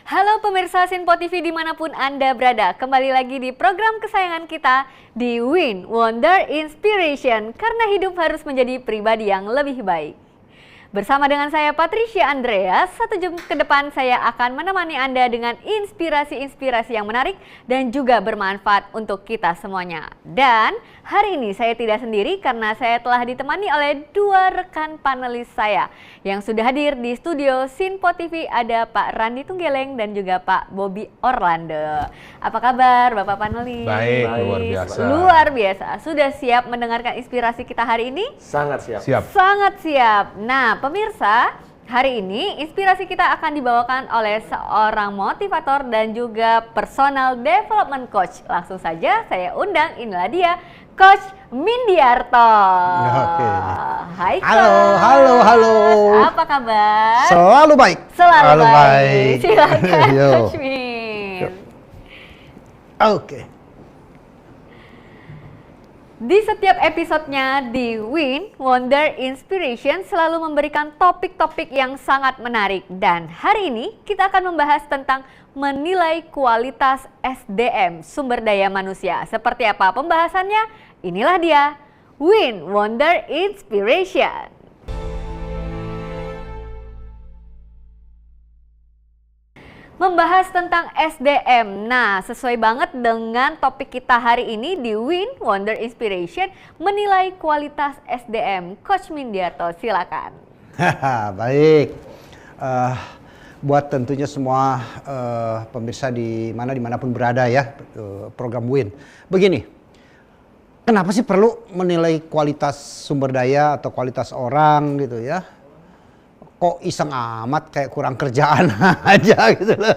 Halo pemirsa Sinpo TV dimanapun Anda berada, kembali lagi di program kesayangan kita di Win Wonder Inspiration, karena hidup harus menjadi pribadi yang lebih baik. Bersama dengan saya Patricia Andreas, 1 jam ke depan saya akan menemani Anda dengan inspirasi-inspirasi yang menarik dan juga bermanfaat untuk kita semuanya. Dan hari ini saya tidak sendiri karena saya telah ditemani oleh 2 rekan panelis saya yang sudah hadir di studio Sinpo TV. Ada Pak Randi Tunggeleng dan juga Pak Bobby Orlando. Apa kabar Bapak panelis? Baik, luar biasa. Luar biasa. Sudah siap mendengarkan inspirasi kita hari ini? Sangat siap. Sangat siap. Nah, pemirsa, hari ini inspirasi kita akan dibawakan oleh seorang motivator dan juga personal development coach. Langsung saja saya undang, inilah dia, Coach Mindiarto. Oke. Hai Coach. Halo. Apa kabar? Selalu baik. Selalu baik. Silakan Yo. Coach Min. Oke. Di setiap episodenya di Win Wonder Inspiration selalu memberikan topik-topik yang sangat menarik. Dan hari ini kita akan membahas tentang menilai kualitas SDM, sumber daya manusia. Seperti apa pembahasannya? Inilah dia, Win Wonder Inspiration. Membahas tentang SDM. Nah, sesuai banget dengan topik kita hari ini di Win Wonder Inspiration, menilai kualitas SDM. Coach Mindiarto, silakan. Baik. Buat tentunya semua pemirsa dimanapun berada ya, program Win. Begini, kenapa sih perlu menilai kualitas sumber daya atau kualitas orang gitu ya? Kok iseng amat, kayak kurang kerjaan aja gitu loh.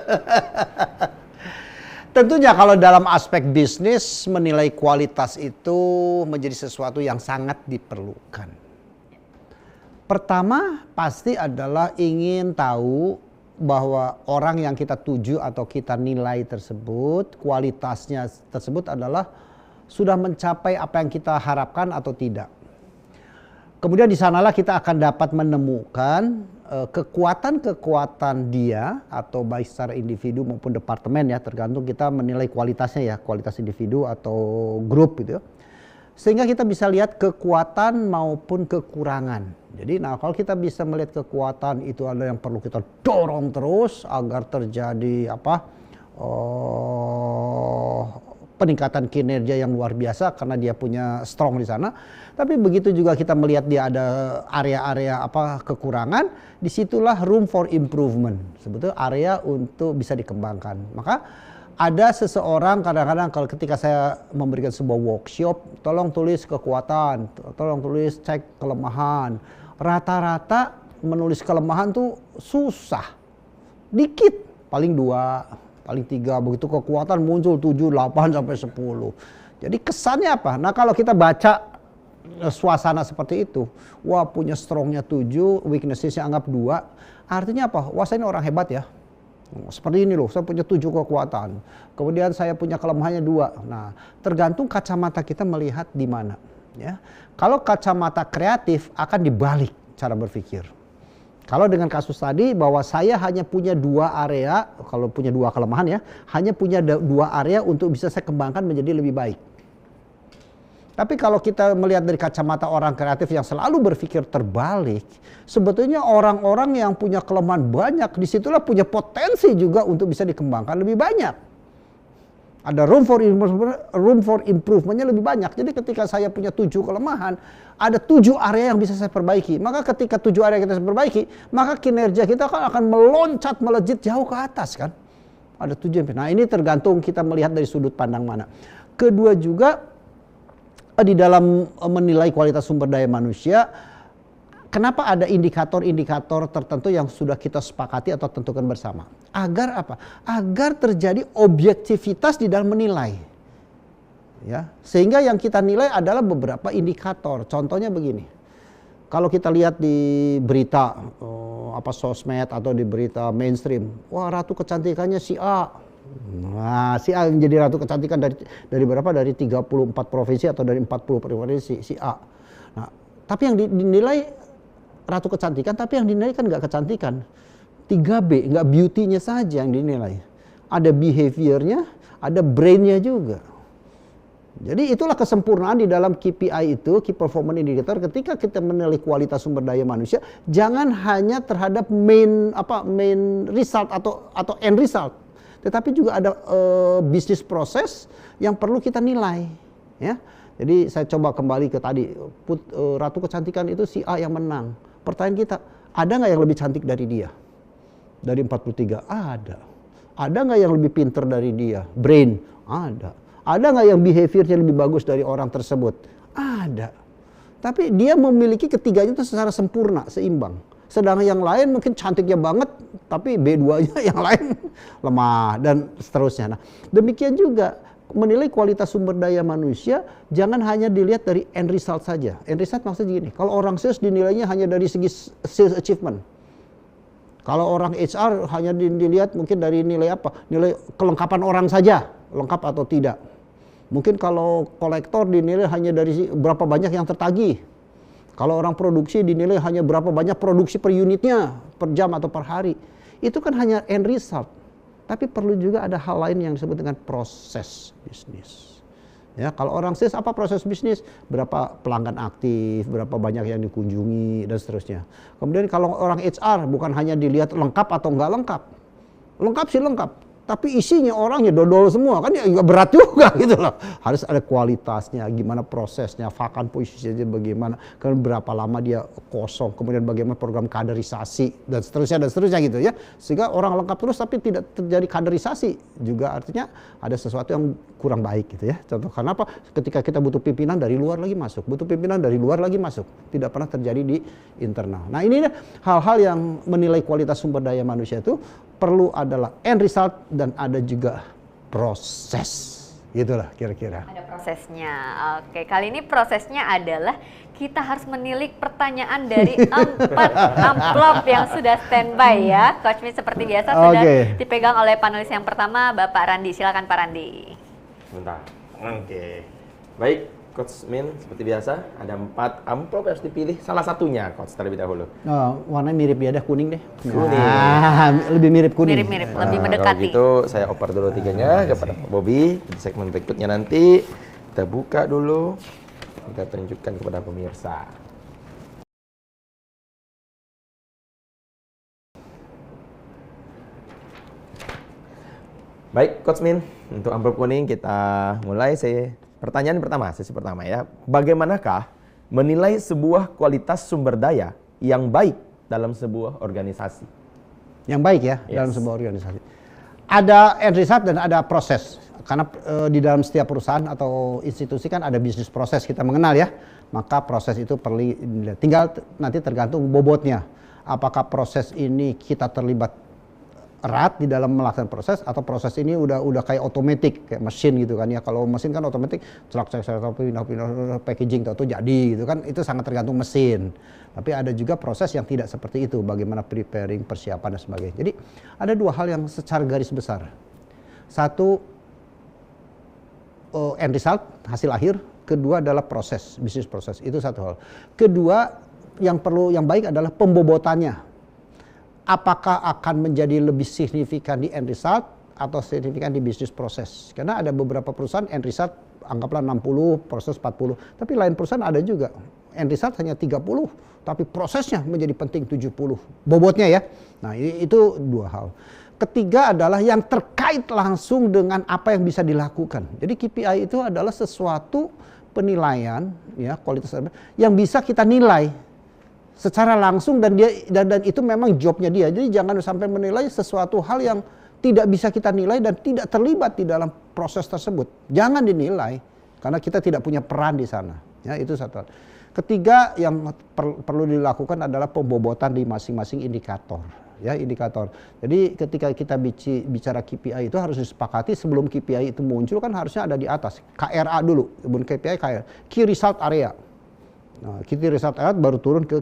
Tentunya kalau dalam aspek bisnis menilai kualitas itu menjadi sesuatu yang sangat diperlukan. Pertama pasti adalah ingin tahu bahwa orang yang kita tuju atau kita nilai tersebut, kualitasnya tersebut adalah sudah mencapai apa yang kita harapkan atau tidak. Kemudian di sanalah kita akan dapat menemukan kekuatan-kekuatan dia, atau baik secara individu maupun departemen ya, tergantung kita menilai kualitasnya ya, kualitas individu atau grup gitu ya. Sehingga kita bisa lihat kekuatan maupun kekurangan. Jadi kalau kita bisa melihat kekuatan itu ada yang perlu kita dorong terus agar terjadi peningkatan kinerja yang luar biasa karena dia punya strong di sana. Tapi begitu juga kita melihat dia ada area-area kekurangan, disitulah room for improvement. Sebetulnya area untuk bisa dikembangkan. Maka ada seseorang kadang-kadang kalau ketika saya memberikan sebuah workshop, tolong tulis kekuatan, tolong tulis cek kelemahan. Rata-rata menulis kelemahan tuh susah. Dikit, paling 2, paling 3, begitu kekuatan muncul 7, 8 sampai 10. Jadi kesannya apa? Nah, kalau kita baca suasana seperti itu, wah punya strongnya 7, weaknessnya anggap 2, artinya apa? Wah saya ini orang hebat ya. Seperti ini loh, saya punya 7 kekuatan. Kemudian saya punya kelemahannya 2. Nah, tergantung kacamata kita melihat di mana. Ya. Kalau kacamata kreatif akan dibalik cara berpikir. Kalau dengan kasus tadi bahwa saya hanya punya 2 area, kalau punya 2 kelemahan ya, hanya punya 2 area untuk bisa saya kembangkan menjadi lebih baik. Tapi kalau kita melihat dari kacamata orang kreatif yang selalu berpikir terbalik, sebetulnya orang-orang yang punya kelemahan banyak, disitulah punya potensi juga untuk bisa dikembangkan lebih banyak. Ada room for improvementnya lebih banyak. Jadi ketika saya punya 7 kelemahan, ada 7 area yang bisa saya perbaiki. Maka ketika 7 area kita perbaiki, maka kinerja kita akan meloncat, melejit jauh ke atas kan. Ada 7. Nah ini tergantung kita melihat dari sudut pandang mana. Kedua juga, di dalam menilai kualitas sumber daya manusia, kenapa ada indikator-indikator tertentu yang sudah kita sepakati atau tentukan bersama? Agar apa? Agar terjadi objektivitas di dalam menilai. Ya, sehingga yang kita nilai adalah beberapa indikator. Contohnya begini. Kalau kita lihat di berita sosmed atau di berita mainstream, wah ratu kecantikannya si A. Nah, si A menjadi ratu kecantikan dari berapa? Dari 34 provinsi atau dari 40 provinsi si A. Nah, tapi yang dinilai ratu kecantikan, tapi yang dinilai kan nggak kecantikan. 3B, nggak beauty-nya saja yang dinilai. Ada behavior-nya, ada brain-nya juga. Jadi itulah kesempurnaan di dalam KPI itu, Key Performance Indicator. Ketika kita menilai kualitas sumber daya manusia, jangan hanya terhadap main result atau end result, tetapi juga ada bisnis proses yang perlu kita nilai, ya. Jadi saya coba kembali ke tadi, Ratu Kecantikan itu si A yang menang. Pertanyaan kita, ada nggak yang lebih cantik dari dia? Dari 43, ada. Ada nggak yang lebih pinter dari dia? Brain, ada. Ada nggak yang behaviornya lebih bagus dari orang tersebut? Ada. Tapi dia memiliki ketiganya itu secara sempurna, seimbang. Sedangkan yang lain mungkin cantiknya banget, tapi B2-nya yang lain lemah, dan seterusnya. Nah, demikian juga menilai kualitas sumber daya manusia, jangan hanya dilihat dari end result saja. End result maksudnya gini, kalau orang sales dinilainya hanya dari segi sales achievement. Kalau orang HR hanya dilihat mungkin dari nilai apa? Nilai kelengkapan orang saja, lengkap atau tidak. Mungkin kalau kolektor dinilai hanya dari berapa banyak yang tertagih. Kalau orang produksi dinilai hanya berapa banyak produksi per unitnya, per jam atau per hari. Itu kan hanya end result. Tapi perlu juga ada hal lain yang disebut dengan proses bisnis. Ya, kalau orang sales apa proses bisnis? Berapa pelanggan aktif, berapa banyak yang dikunjungi, dan seterusnya. Kemudian kalau orang HR bukan hanya dilihat lengkap atau enggak lengkap. Lengkap sih lengkap. Tapi isinya orangnya dodol semua, kan ya berat juga gitu loh. Harus ada kualitasnya, gimana prosesnya, vacant posisinya bagaimana, kan berapa lama dia kosong, kemudian bagaimana program kaderisasi, dan seterusnya gitu ya. Sehingga orang lengkap terus tapi tidak terjadi kaderisasi, juga artinya ada sesuatu yang kurang baik gitu ya. Contoh kenapa? Ketika kita butuh pimpinan dari luar lagi masuk, butuh pimpinan dari luar lagi masuk, tidak pernah terjadi di internal. Nah ini hal-hal yang menilai kualitas sumber daya manusia itu perlu adalah end result dan ada juga proses, gitulah kira-kira. Ada prosesnya. Oke, kali ini prosesnya adalah kita harus menilik pertanyaan dari 4 amplop yang sudah standby ya. Coach Min seperti biasa sudah dipegang oleh panelis yang pertama, Bapak Randi. Silakan Pak Randi. Bentar. Oke. Baik. Coach Min, seperti biasa, ada 4 amplop yang harus dipilih. Salah satunya, Coach, terlebih dahulu. Warnanya mirip ya, kuning deh. Kuning. Lebih mirip kuning. Mirip-mirip, lebih mendekati. Kalau gitu, saya oper dulu 3-nya kepada Pak Bobby. Di segmen berikutnya nanti, kita buka dulu. Kita tunjukkan kepada pemirsa. Baik, Coach Min, untuk amplop kuning kita mulai. Pertanyaan pertama, sesi pertama ya. Bagaimanakah menilai sebuah kualitas sumber daya yang baik dalam sebuah organisasi? Yang baik ya, dalam sebuah organisasi. Ada end result dan ada proses. Karena di dalam setiap perusahaan atau institusi kan ada bisnis proses, kita mengenal ya. Maka proses itu perlu tinggal nanti tergantung bobotnya. Apakah proses ini kita terlibat erat di dalam melaksanakan proses, atau proses ini udah kayak otomatis, kayak mesin gitu kan ya. Kalau mesin kan otomatis, pindah packaging atau jadi gitu kan, itu sangat tergantung mesin. Tapi ada juga proses yang tidak seperti itu, bagaimana preparing, persiapan dan sebagainya. Jadi ada dua hal yang secara garis besar. Satu, end result, hasil akhir. Kedua adalah proses, bisnis proses. Itu satu hal. Kedua, yang baik adalah pembobotannya. Apakah akan menjadi lebih signifikan di end result atau signifikan di bisnis proses. Karena ada beberapa perusahaan end result anggaplah 60, proses 40. Tapi lain perusahaan ada juga end result hanya 30, tapi prosesnya menjadi penting 70. Bobotnya ya. Nah itu dua hal. Ketiga adalah yang terkait langsung dengan apa yang bisa dilakukan. Jadi KPI itu adalah sesuatu penilaian ya, kualitas yang bisa kita nilai secara langsung, dan itu memang jobnya dia. Jadi jangan sampai menilai sesuatu hal yang tidak bisa kita nilai dan tidak terlibat di dalam proses tersebut. Jangan dinilai karena kita tidak punya peran di sana. Ya, itu satu. Ketiga yang perlu dilakukan adalah pembobotan di masing-masing indikator. Ya, indikator. Jadi ketika kita bicara KPI itu harus disepakati sebelum KPI itu muncul kan harusnya ada di atas. KRA dulu, sebelum KPI KRA. Key Result Area. Nah, key result area baru turun ke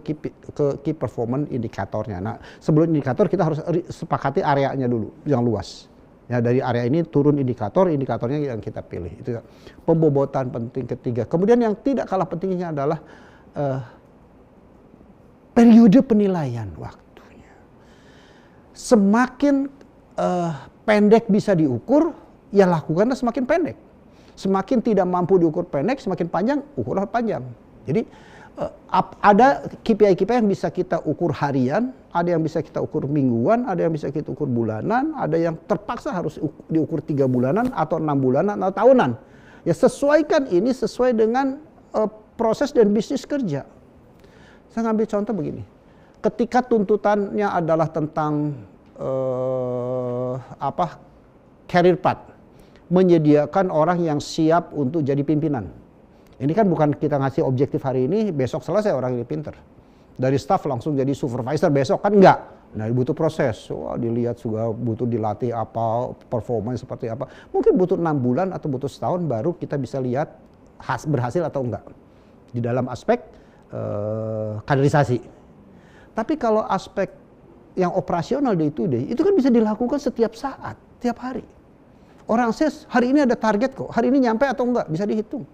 key performance indikatornya. Nah, sebelum indikator kita harus sepakati areanya dulu yang luas. Ya, dari area ini turun indikatornya yang kita pilih. Itu pembobotan penting ketiga. Kemudian yang tidak kalah pentingnya adalah periode penilaian waktunya. semakin pendek bisa diukur, ya lakukanlah semakin pendek. Semakin tidak mampu diukur pendek, semakin panjang, ukurlah panjang. Jadi ada KPI-KPI yang bisa kita ukur harian, ada yang bisa kita ukur mingguan, ada yang bisa kita ukur bulanan, ada yang terpaksa harus diukur 3 bulanan atau 6 bulanan atau tahunan. Ya sesuaikan ini sesuai dengan proses dan bisnis kerja. Saya ngambil contoh begini, ketika tuntutannya adalah tentang career path, menyediakan orang yang siap untuk jadi pimpinan. Ini kan bukan kita ngasih objektif hari ini, besok selesai orang ini pinter. Dari staff langsung jadi supervisor besok, kan enggak. Nah butuh proses, dilihat juga butuh dilatih apa, performanya seperti apa. Mungkin butuh 6 bulan atau butuh setahun baru kita bisa lihat berhasil atau enggak. Di dalam aspek kaderisasi. Tapi kalau aspek yang operasional day to day, itu kan bisa dilakukan setiap saat, tiap hari. Orang sales, hari ini ada target kok, hari ini nyampe atau enggak, bisa dihitung.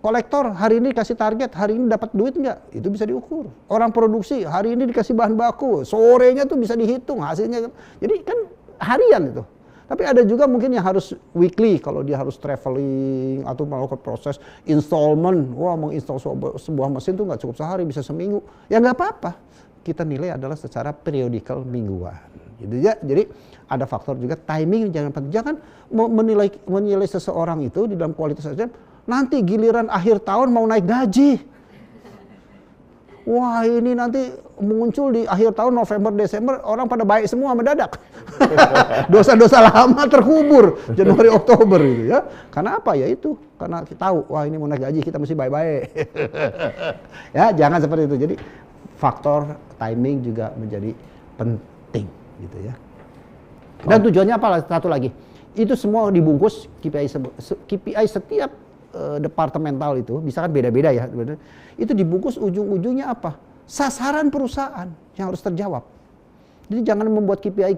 Kolektor, hari ini dikasih target, hari ini dapat duit enggak, itu bisa diukur. Orang produksi, hari ini dikasih bahan baku, sorenya tuh bisa dihitung hasilnya. Jadi kan harian itu. Tapi ada juga mungkin yang harus weekly, kalau dia harus traveling atau melakukan proses installment. Wah, menginstal sebuah mesin tuh nggak cukup sehari, bisa seminggu. Ya nggak apa-apa. Kita nilai adalah secara periodikal mingguan. Gitu ya. Jadi ada faktor juga timing, jangan menilai seseorang itu di dalam kualitas SDM. Nanti giliran akhir tahun mau naik gaji. Wah, ini nanti muncul di akhir tahun November Desember orang pada baik semua mendadak. Dosa-dosa lama terkubur Januari Oktober gitu ya. Karena apa ya itu? Karena kita tahu wah ini mau naik gaji kita mesti baik-baik. Ya, jangan seperti itu. Jadi faktor timing juga menjadi penting gitu ya. Dan tujuannya apa? Satu lagi. Itu semua dibungkus KPI setiap departemental itu, bisa kan beda-beda ya. Itu dibungkus ujung-ujungnya apa? Sasaran perusahaan yang harus terjawab. Jadi jangan membuat KPI,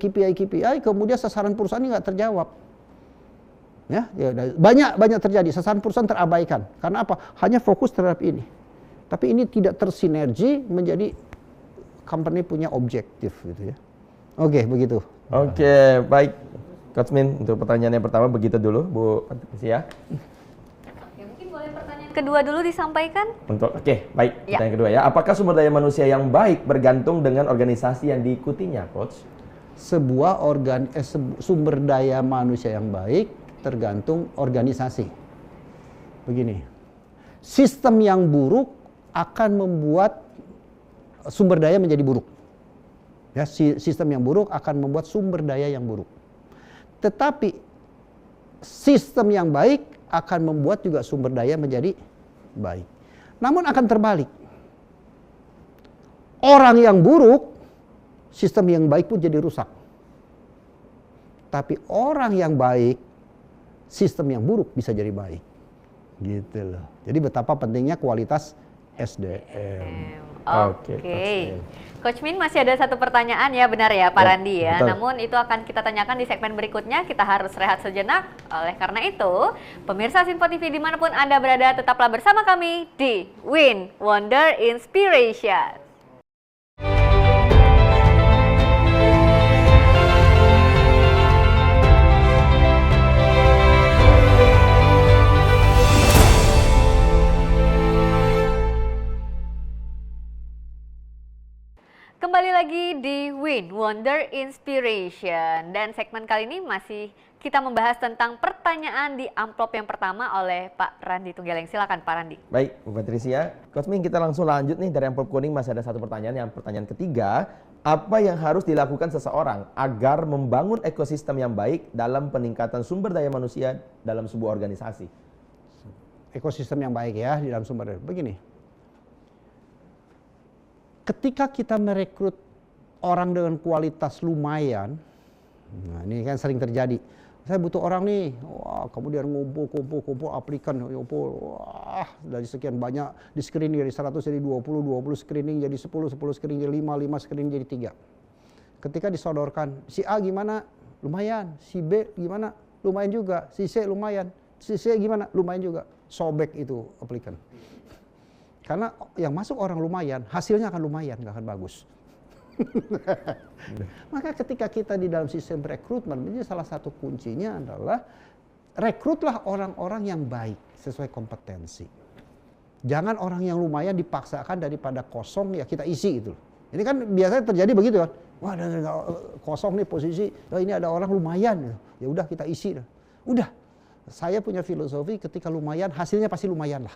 kemudian sasaran perusahaan ini nggak terjawab. Ya, banyak terjadi, sasaran perusahaan terabaikan. Karena apa? Hanya fokus terhadap ini. Tapi ini tidak tersinergi menjadi company punya objektif gitu ya. Oke, begitu. Oke, baik. Coach Min, untuk pertanyaan yang pertama begitu dulu, Bu Patricia. Kedua dulu disampaikan. Oke, baik. Pertanyaan kedua ya. Apakah sumber daya manusia yang baik bergantung dengan organisasi yang diikutinya, Coach? Sebuah sumber daya manusia yang baik tergantung organisasi. Begini, sistem yang buruk akan membuat sumber daya menjadi buruk. Ya, sistem yang buruk akan membuat sumber daya yang buruk. Tetapi sistem yang baik akan membuat juga sumber daya menjadi baik. Namun akan terbalik. Orang yang buruk, sistem yang baik pun jadi rusak. Tapi orang yang baik, sistem yang buruk bisa jadi baik. Gitu loh. Jadi betapa pentingnya kualitas SDM. Oke. Coach Min, masih ada satu pertanyaan ya, benar ya Pak Randi ya. Betul. Namun itu akan kita tanyakan di segmen berikutnya. Kita harus rehat sejenak. Oleh karena itu, pemirsa Sinpo TV dimanapun Anda berada, tetaplah bersama kami di Win Wonder Inspiration. Kembali lagi di Win Wonder Inspiration, dan segmen kali ini masih kita membahas tentang pertanyaan di amplop yang pertama oleh Pak Randi Tunggeleng. Silakan Pak Randi. Baik, Bu Patricia. Coach Min, kita langsung lanjut nih dari amplop kuning, masih ada satu pertanyaan. Yang pertanyaan ketiga, apa yang harus dilakukan seseorang agar membangun ekosistem yang baik dalam peningkatan sumber daya manusia dalam sebuah organisasi? Ekosistem yang baik ya di dalam sumber daya. Begini. Ketika kita merekrut orang dengan kualitas lumayan, nah ini kan sering terjadi. Saya butuh orang nih, wah, kemudian ngumpul aplikan, wah, dari sekian banyak di screening dari 100 jadi 20 screening jadi 10 screening jadi 5 screening jadi 3. Ketika disodorkan, si A gimana? Lumayan. Si B gimana? Lumayan juga. Si C lumayan. Si C gimana? Lumayan juga. Sobek itu aplikan. Karena yang masuk orang lumayan, hasilnya akan lumayan, nggak akan bagus. Maka ketika kita di dalam sistem rekrutmen, ini salah satu kuncinya adalah rekrutlah orang-orang yang baik sesuai kompetensi. Jangan orang yang lumayan dipaksakan daripada kosong ya kita isi gitu. Ini kan biasanya terjadi begitu kan. Wah, ada kosong nih posisi. Oh, ini ada orang lumayan gitu. Ya udah kita isi dah. Udah. Saya punya filosofi ketika lumayan hasilnya pasti lumayan lah.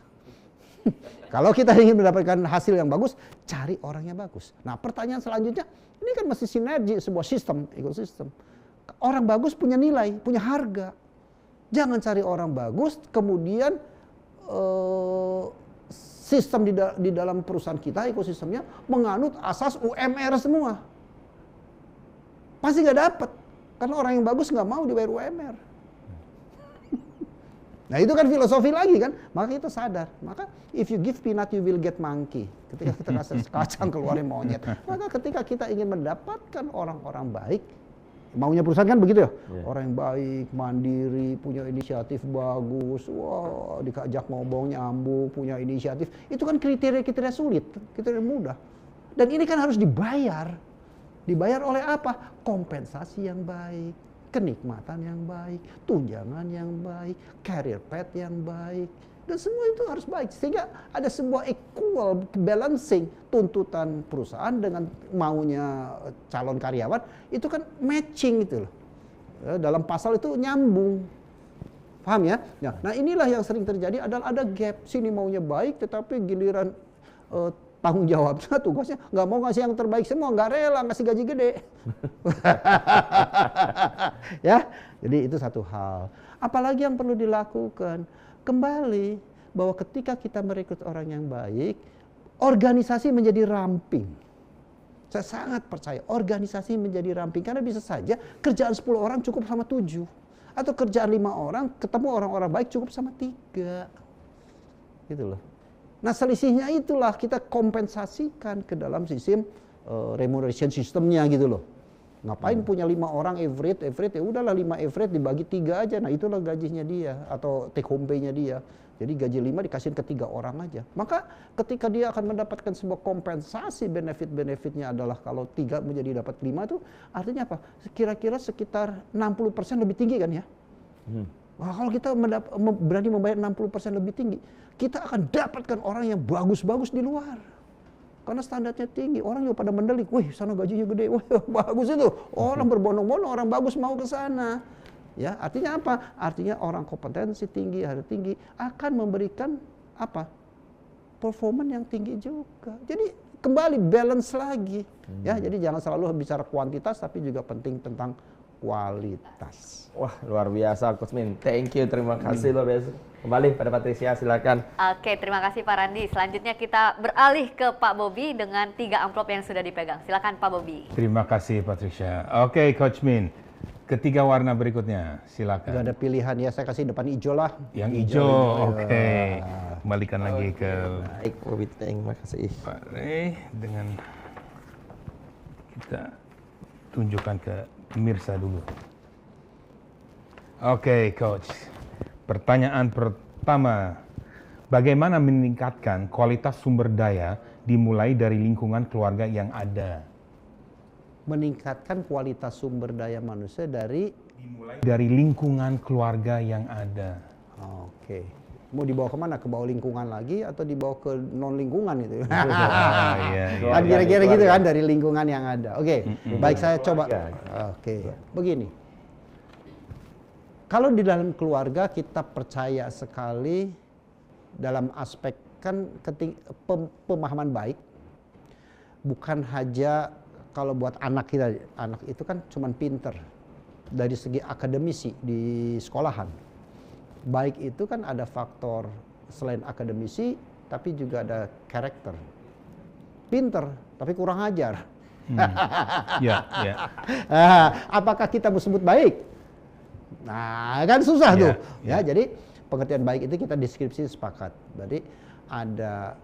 Kalau kita ingin mendapatkan hasil yang bagus, cari orang yang bagus. Nah, pertanyaan selanjutnya, ini kan mesti sinergi sebuah sistem, ekosistem. Orang bagus punya nilai, punya harga. Jangan cari orang bagus, kemudian sistem di dalam perusahaan kita, ekosistemnya menganut asas UMR semua. Pasti nggak dapat, karena orang yang bagus nggak mau dibayar UMR. Nah itu kan filosofi lagi kan, maka kita sadar. Maka if you give peanut you will get monkey. Ketika kita kasih kacang keluarin monyet. Maka ketika kita ingin mendapatkan orang-orang baik, maunya perusahaan kan begitu ya. Orang yang baik, mandiri, punya inisiatif bagus, wah diajak ngomong nyambung, punya inisiatif. Itu kan kriteria-kriteria sulit, kriteria mudah. Dan ini kan harus dibayar. Dibayar oleh apa? Kompensasi yang baik, kenikmatan yang baik, tunjangan yang baik, career path yang baik, dan semua itu harus baik sehingga ada sebuah equal balancing tuntutan perusahaan dengan maunya calon karyawan itu kan matching itu loh. Dalam pasal itu nyambung, paham ya? Nah inilah yang sering terjadi adalah ada gap, sini maunya baik tetapi giliran tanggung jawabnya, tugasnya nggak mau ngasih yang terbaik semua, nggak rela ngasih gaji gede. Ya, jadi itu satu hal. Apalagi yang perlu dilakukan, kembali bahwa ketika kita merekrut orang yang baik, organisasi menjadi ramping. Saya sangat percaya organisasi menjadi ramping karena bisa saja kerjaan 10 orang cukup sama 7. Atau kerjaan 5 orang ketemu orang-orang baik cukup sama 3. Gitu loh. Nah selisihnya itulah kita kompensasikan ke dalam sistem remuneration systemnya gitu loh. Ngapain punya 5 orang average ya udahlah 5 average dibagi 3 aja. Nah itulah gajinya dia atau take home pay-nya dia. Jadi gaji 5 dikasih ke 3 orang aja. Maka ketika dia akan mendapatkan sebuah kompensasi benefit-benefitnya adalah kalau 3 menjadi dapat 5 itu artinya apa? Kira-kira sekitar 60% lebih tinggi kan ya. Wah, kalau kita berani membayar 60% lebih tinggi, kita akan dapatkan orang yang bagus-bagus di luar. Karena standarnya tinggi, orang juga pada mendelik, wih sana gajinya gede, wah bagus itu. Orang berbondong-bondong, orang bagus mau ke sana. Ya, artinya apa? Artinya orang kompetensi tinggi, harga tinggi akan memberikan apa? Performa yang tinggi juga. Jadi kembali balance lagi. Ya, jadi jangan selalu bicara kuantitas tapi juga penting tentang kualitas. Wah, luar biasa Coach Min. Thank you, terima kasih luar biasa. Kembali pada Patricia, silakan. Oke, terima kasih Pak Randi. Selanjutnya kita beralih ke Pak Bobby dengan 3 amplop yang sudah dipegang. Silakan Pak Bobby. Terima kasih Patricia. Oke, Coach Min. Ketiga warna berikutnya, silakan. Sudah ada pilihan ya, saya kasih depan hijau lah. Yang hijau, oke. Kembalikan lagi ke Baik, Bobby, terima kasih. Pak Rey dengan kita tunjukkan ke pemirsa dulu. Oke, Coach. Pertanyaan pertama, bagaimana meningkatkan kualitas sumber daya dimulai dari lingkungan keluarga yang ada? Meningkatkan kualitas sumber daya manusia dari lingkungan keluarga yang ada. Oke. Mau dibawa kemana? Ke bawah lingkungan lagi atau dibawa ke non lingkungan itu? Iya. Kan kira-kira gitu kan dari lingkungan yang ada. Oke, baik saya coba. Oke, begini. Kalau di dalam keluarga kita percaya sekali dalam aspek kan pemahaman baik, bukan hanya kalau buat anak kita, anak itu kan cuman pinter dari segi akademisi di sekolahan. Baik itu kan ada faktor selain akademisi, tapi juga ada karakter. Pinter, tapi kurang ajar. Ya. Apakah kita mau sebut baik? Nah, kan susah tuh. Ya, jadi pengertian baik itu kita deskripsi sepakat. Jadi ada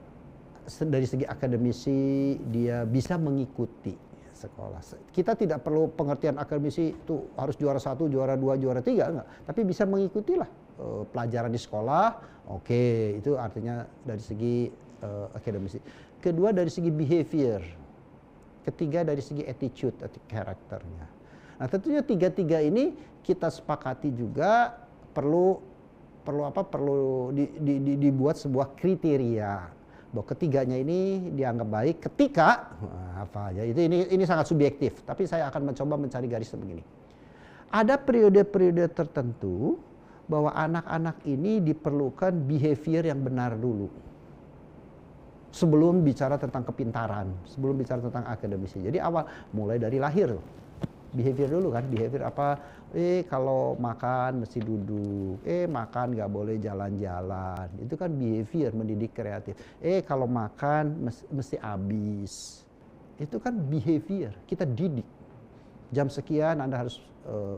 dari segi akademisi dia bisa mengikuti sekolah. Kita tidak perlu pengertian akademisi itu harus juara 1, juara 2, juara 3 enggak, tapi bisa mengikutilah pelajaran di sekolah. Oke, itu artinya dari segi akademisi. Kedua dari segi behavior. ketiga dari segi attitude, karakternya. Nah, tentunya tiga-tiga ini kita sepakati juga perlu dibuat sebuah kriteria bahwa ketiganya ini dianggap baik ketika apa aja. Ini sangat subjektif, tapi saya akan mencoba mencari garis begini. Ada periode-periode tertentu bahwa anak-anak ini diperlukan behavior yang benar dulu. Sebelum bicara tentang kepintaran, sebelum bicara tentang akademisi. Jadi awal mulai dari lahir behavior dulu kan, behavior apa? Kalau makan mesti duduk, makan nggak boleh jalan-jalan. Itu kan behavior mendidik kreatif. Kalau makan mesti habis. Itu kan behavior, kita didik. Jam sekian Anda harus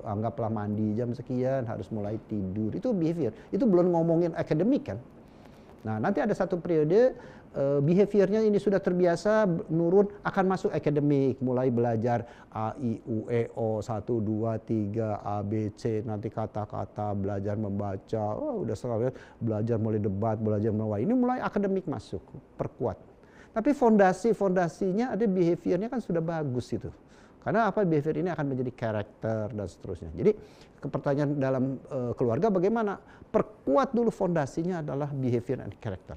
anggaplah mandi, jam sekian harus mulai tidur. Itu behavior. Itu belum ngomongin akademik kan. Nah, nanti ada satu periode behaviornya ini sudah terbiasa menurun, akan masuk akademik, mulai belajar A, I, U, E, O, 1, 2, 3, A, B, C, nanti kata-kata, belajar membaca, udah selalu belajar mulai debat, belajar mulai, ini mulai akademik masuk, perkuat. Tapi fondasinya ada behaviornya kan sudah bagus itu. Karena apa, behavior ini akan menjadi karakter dan seterusnya. Jadi pertanyaan dalam keluarga bagaimana? Perkuat dulu fondasinya adalah behavior and character.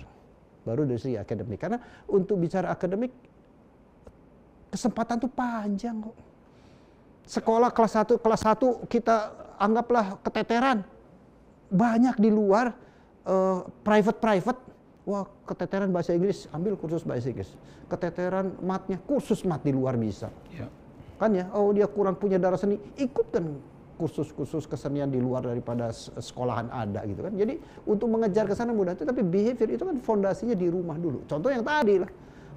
Baru dari segi akademik. Karena untuk bicara akademik kesempatan tuh panjang kok. Sekolah kelas 1 kita anggaplah keteteran. Banyak di luar private. Wah, keteteran bahasa Inggris, ambil kursus bahasa Inggris. Keteteran matnya, kursus mat di luar bisa. Ya. Kan ya, dia kurang punya darah seni, ikutkan kursus-kursus kesenian di luar daripada sekolahan ada gitu kan. Jadi untuk mengejar ke sana mudah, tapi behavior itu kan fondasinya di rumah dulu. Contoh yang tadi lah,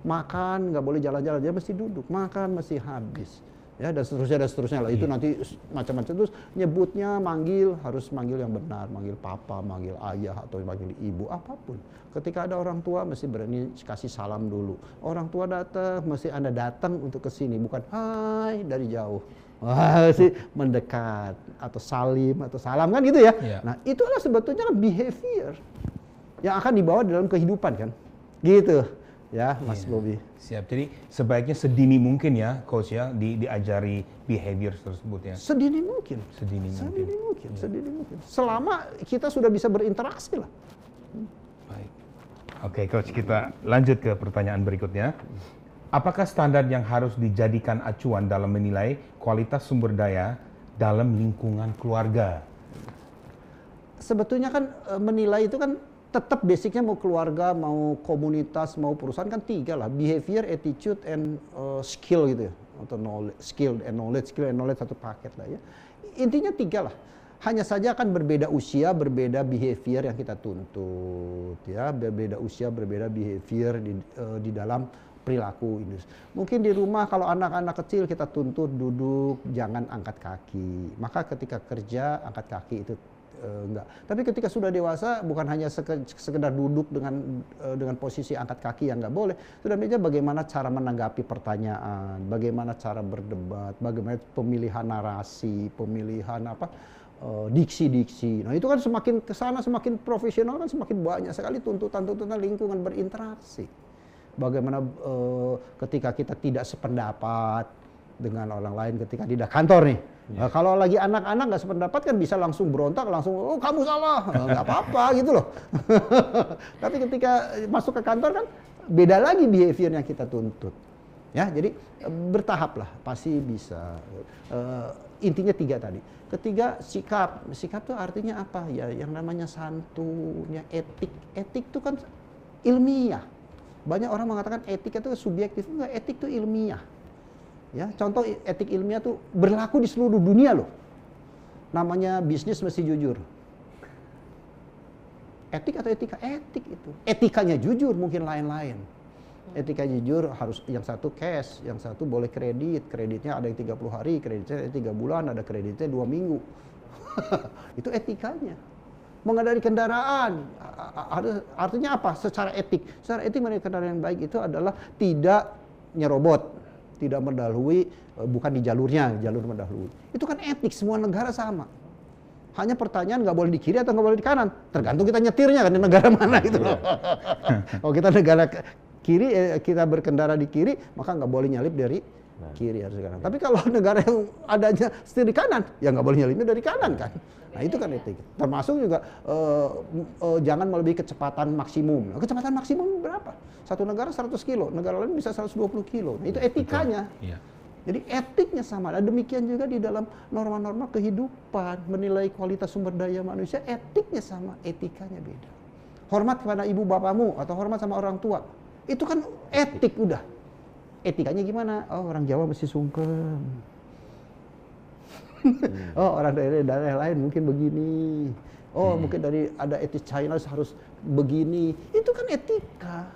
makan nggak boleh jalan-jalan, dia mesti duduk, makan mesti habis. Ya, dan seterusnya lah. Itu nanti macam-macam. Terus nyebutnya harus manggil yang benar, manggil papa, manggil ayah, atau manggil ibu, apapun. Ketika ada orang tua mesti berani kasih salam dulu. Orang tua datang, mesti Anda datang untuk ke sini, bukan hai dari jauh. Wah, sih mendekat atau salim atau salam kan gitu ya. Yeah. Nah, itulah sebetulnya behavior yang akan dibawa dalam kehidupan kan. Gitu. Ya, Mas Bobi. Siap. Jadi sebaiknya sedini mungkin ya, Coach ya, diajari behavior tersebut ya. Sedini mungkin. Sedini mungkin. Selama kita sudah bisa berinteraksi lah. Baik. Oke, Coach, kita lanjut ke pertanyaan berikutnya. Apakah standar yang harus dijadikan acuan dalam menilai kualitas sumber daya dalam lingkungan keluarga? Sebetulnya kan menilai itu kan tetap basicnya mau keluarga, mau komunitas, mau perusahaan kan 3 lah. Behavior, attitude, and skill gitu ya. Atau knowledge, skill and knowledge satu paket lah ya. Intinya 3 lah. Hanya saja akan berbeda usia, berbeda behavior yang kita tuntut ya. Berbeda usia, berbeda behavior di dalam perilaku ini. Mungkin di rumah kalau anak-anak kecil kita tuntut duduk, jangan angkat kaki. Maka ketika kerja angkat kaki itu enggak. Tapi ketika sudah dewasa bukan hanya sekedar duduk dengan posisi angkat kaki yang enggak boleh. Sudah meja bagaimana cara menanggapi pertanyaan, bagaimana cara berdebat, bagaimana pemilihan narasi, pemilihan diksi-diksi. Nah, itu kan semakin kesana semakin profesional kan semakin banyak sekali tuntutan-tuntutan lingkungan berinteraksi. Bagaimana ketika kita tidak sependapat dengan orang lain ketika di kantor nih. Nah, kalau lagi anak-anak nggak sependapat kan bisa langsung berontak, langsung kamu salah, nggak apa-apa gitu loh. Tapi ketika masuk ke kantor kan beda lagi behavior yang kita tuntut. Ya, jadi bertahap lah, pasti bisa. Intinya 3 tadi. Ketiga, sikap. Sikap itu artinya apa? Ya, yang namanya santun, ya etik. Etik itu kan ilmiah. Banyak orang mengatakan etika itu subjektif, enggak, etik itu ilmiah. Ya, contoh etik ilmiah tuh berlaku di seluruh dunia loh. Namanya bisnis mesti jujur. Etik atau etika? Etik itu. Etikanya jujur mungkin lain-lain. Etika jujur harus yang satu cash, yang satu boleh kredit. Kreditnya ada yang 30 hari, kreditnya 3 bulan, ada kreditnya 2 minggu. Itu etikanya. Mengendarai kendaraan, artinya apa? Secara etik. Secara etik mengendarai kendaraan yang baik itu adalah tidak nyerobot, tidak mendahului, bukan di jalurnya, jalur mendahului. Itu kan etik, semua negara sama. Hanya pertanyaan nggak boleh di kiri atau nggak boleh di kanan. Tergantung kita nyetirnya kan di negara mana itu loh. Kalau kita negara kiri, kita berkendara di kiri, maka nggak boleh nyalip dari kiri harus ke kanan. Tapi kalau negara yang adanya setir di kanan, ya nggak boleh nyelimnya dari kanan kan. Nah itu kan etik. Termasuk juga jangan melebihi kecepatan maksimum. Nah, kecepatan maksimum berapa? Satu negara 100 kilo, negara lain bisa 120 kilo. Nah, itu etikanya. Iya. Jadi etiknya sama. Dan demikian juga di dalam norma-norma kehidupan, menilai kualitas sumber daya manusia, etiknya sama, etikanya beda. Hormat kepada ibu bapamu atau hormat sama orang tua, itu kan etik udah. Etikanya gimana? Oh, orang Jawa mesti sungkem. Oh, orang dari daerah lain mungkin begini. Oh, mungkin dari ada etis China harus begini. Itu kan etika,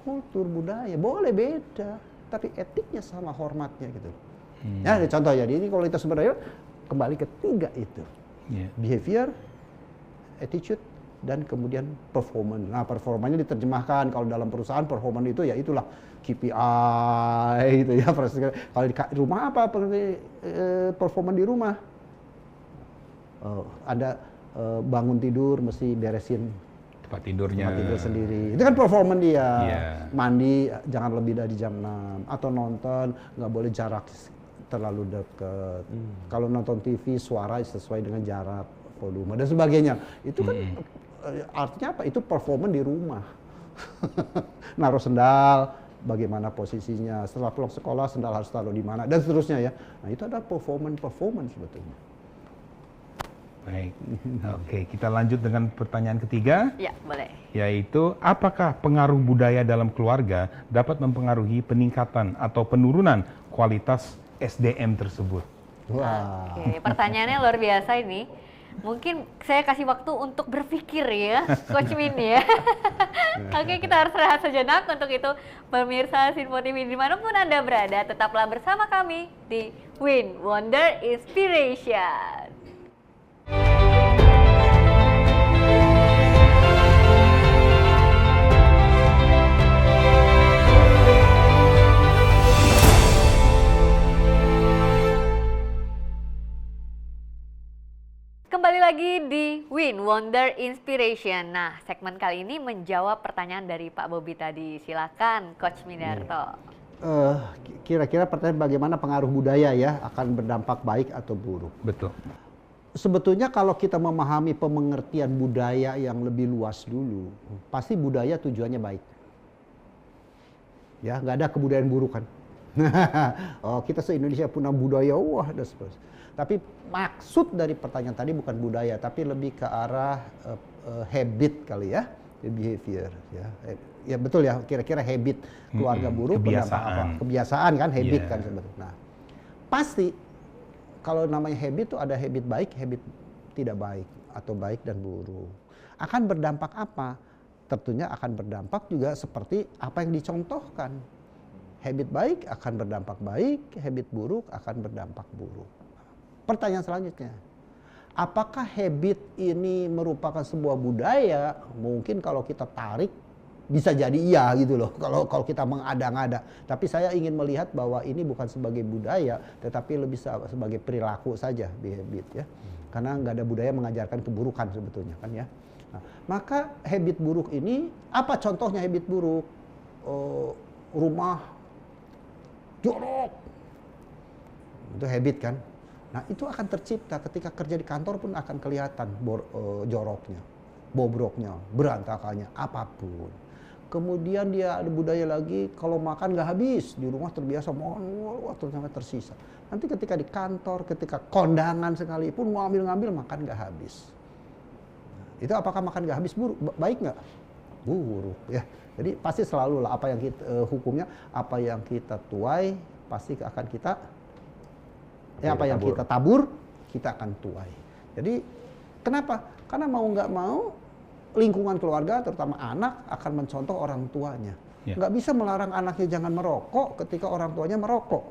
kultur, budaya. Boleh beda, tapi etiknya sama, hormatnya gitu. Ya, ada contoh ya. Ini kualitas sumber daya kembali ke 3 itu. Behavior, attitude, dan kemudian performance. Nah, performanya diterjemahkan kalau dalam perusahaan performance itu ya itulah KPI itu ya. Kalau di rumah apa performance di rumah? Ada bangun tidur mesti beresin Tempat tidurnya. tempat tidur sendiri. Itu kan performance dia. Iya. Mandi jangan lebih dari jam 6 atau nonton nggak boleh jarak terlalu dekat. Kalau nonton TV suara sesuai dengan jarak, volume dan sebagainya. Itu kan artinya apa? Itu performance di rumah. Naruh sendal, bagaimana posisinya, setelah pulang sekolah sendal harus taruh di mana dan seterusnya ya. Nah, itu adalah performance sebetulnya. Baik. Oke, kita lanjut dengan pertanyaan ketiga. Ya, boleh. Yaitu, apakah pengaruh budaya dalam keluarga dapat mempengaruhi peningkatan atau penurunan kualitas SDM tersebut? Wah. Oke, pertanyaannya luar biasa ini. Mungkin saya kasih waktu untuk berpikir ya, Coach Min ya. Oke, kita harus rehat sejenak untuk itu. Pemirsa Sinpo TV dimanapun Anda berada, tetaplah bersama kami di Win Wonder Inspiration. Kembali lagi di Win Wonder Inspiration. Nah, segmen kali ini menjawab pertanyaan dari Pak Bobi tadi. Silakan, Coach Minarto. Kira-kira pertanyaan bagaimana pengaruh budaya ya akan berdampak baik atau buruk? Betul. Sebetulnya kalau kita memahami pengertian budaya yang lebih luas dulu, pasti budaya tujuannya baik. Ya, nggak ada kebudayaan buruk kan. Oh, kita se-Indonesia punya budaya, wah, dan sebagainya. Tapi maksud dari pertanyaan tadi bukan budaya, tapi lebih ke arah habit kali ya, behavior ya. Ya betul ya, kira-kira habit keluarga buruk berdampak apa? Kebiasaan kan, habit kan sebetulnya. Nah, pasti kalau namanya habit itu ada habit baik, habit tidak baik, atau baik dan buruk. Akan berdampak apa? Tentunya akan berdampak juga seperti apa yang dicontohkan. Habit baik akan berdampak baik, habit buruk akan berdampak buruk. Pertanyaan selanjutnya, apakah habit ini merupakan sebuah budaya? Mungkin kalau kita tarik bisa jadi iya gitu loh, kalau kita mengada-ngada. Tapi saya ingin melihat bahwa ini bukan sebagai budaya, tetapi lebih sebagai perilaku saja, habit ya. Karena nggak ada budaya mengajarkan keburukan sebetulnya kan ya. Nah, maka habit buruk ini, apa contohnya habit buruk? Rumah jorok, itu habit kan. Nah, itu akan tercipta ketika kerja di kantor pun akan kelihatan joroknya, bobroknya, berantakannya, apapun. Kemudian dia ada budaya lagi, kalau makan nggak habis, di rumah terbiasa makan, ternyata tersisa. Nanti ketika di kantor, ketika kondangan sekalipun mau ambil-ngambil makan nggak habis. Nah, itu apakah makan nggak habis buruk, baik nggak? Buruk ya. Jadi pasti selalu lah apa yang kita hukumnya, apa yang kita tuai pasti akan kita apa yang kita tabur, kita akan tuai. Jadi kenapa? Karena mau nggak mau lingkungan keluarga, terutama anak, akan mencontoh orang tuanya. Nggak bisa melarang anaknya jangan merokok ketika orang tuanya merokok.